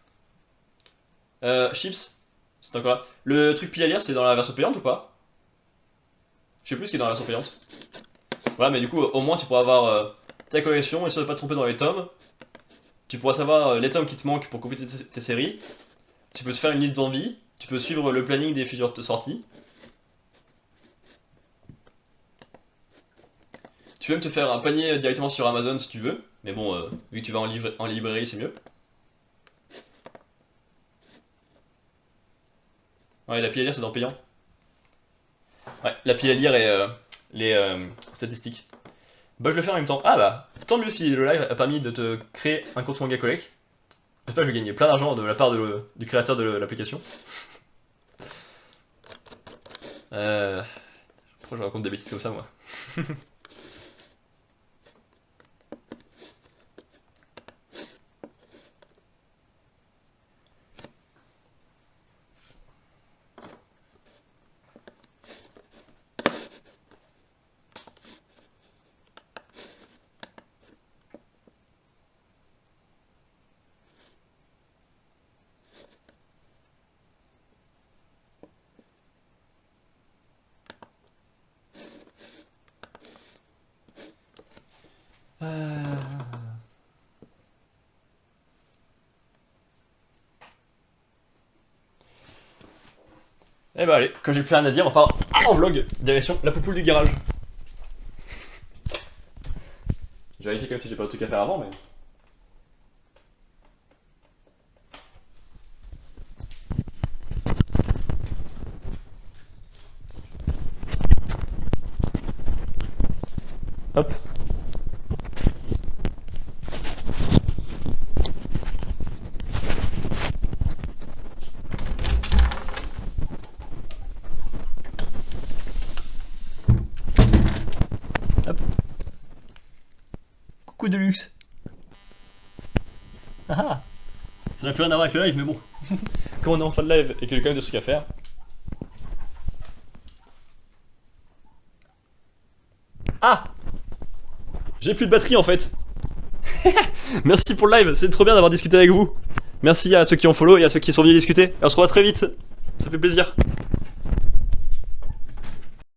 Chips, c'est encore là. Le truc pile à lire, c'est dans la version payante ou pas? Je sais plus ce qui est dans la version payante. Voilà, mais du coup, au moins tu pourras avoir ta collection et si tu ne pas te tromper dans les tomes. Tu pourras savoir les tomes qui te manquent pour compléter tes séries. Tu peux te faire une liste d'envie. Tu peux suivre le planning des futures sorties. Tu peux même te faire un panier directement sur Amazon si tu veux. Mais bon, vu que tu vas en librairie, c'est mieux. Ouais, l'appli à lire c'est dans payant. Ouais, l'appli à lire et les statistiques. Bah je le fais en même temps. Ah bah, tant mieux si le live a permis de te créer un compte Manga Collect. J'espère que je vais gagner plein d'argent de la part du créateur de l'application. Pourquoi je raconte des bêtises comme ça moi? Eh bah allez, quand j'ai plus rien à dire, on part en vlog, direction la poupoule du garage. J'ai vérifié comme si j'ai pas de truc à faire avant, mais... Hop. Hop. Coucou de luxe. Ah ah. Ça n'a plus rien à voir avec le live, mais bon. Comme on est en fin de live et que j'ai quand même des trucs à faire. Ah! J'ai plus de batterie en fait. Merci pour le live, c'est trop bien d'avoir discuté avec vous. Merci à ceux qui ont follow et à ceux qui sont venus discuter. Et on se revoit très vite. Ça fait plaisir.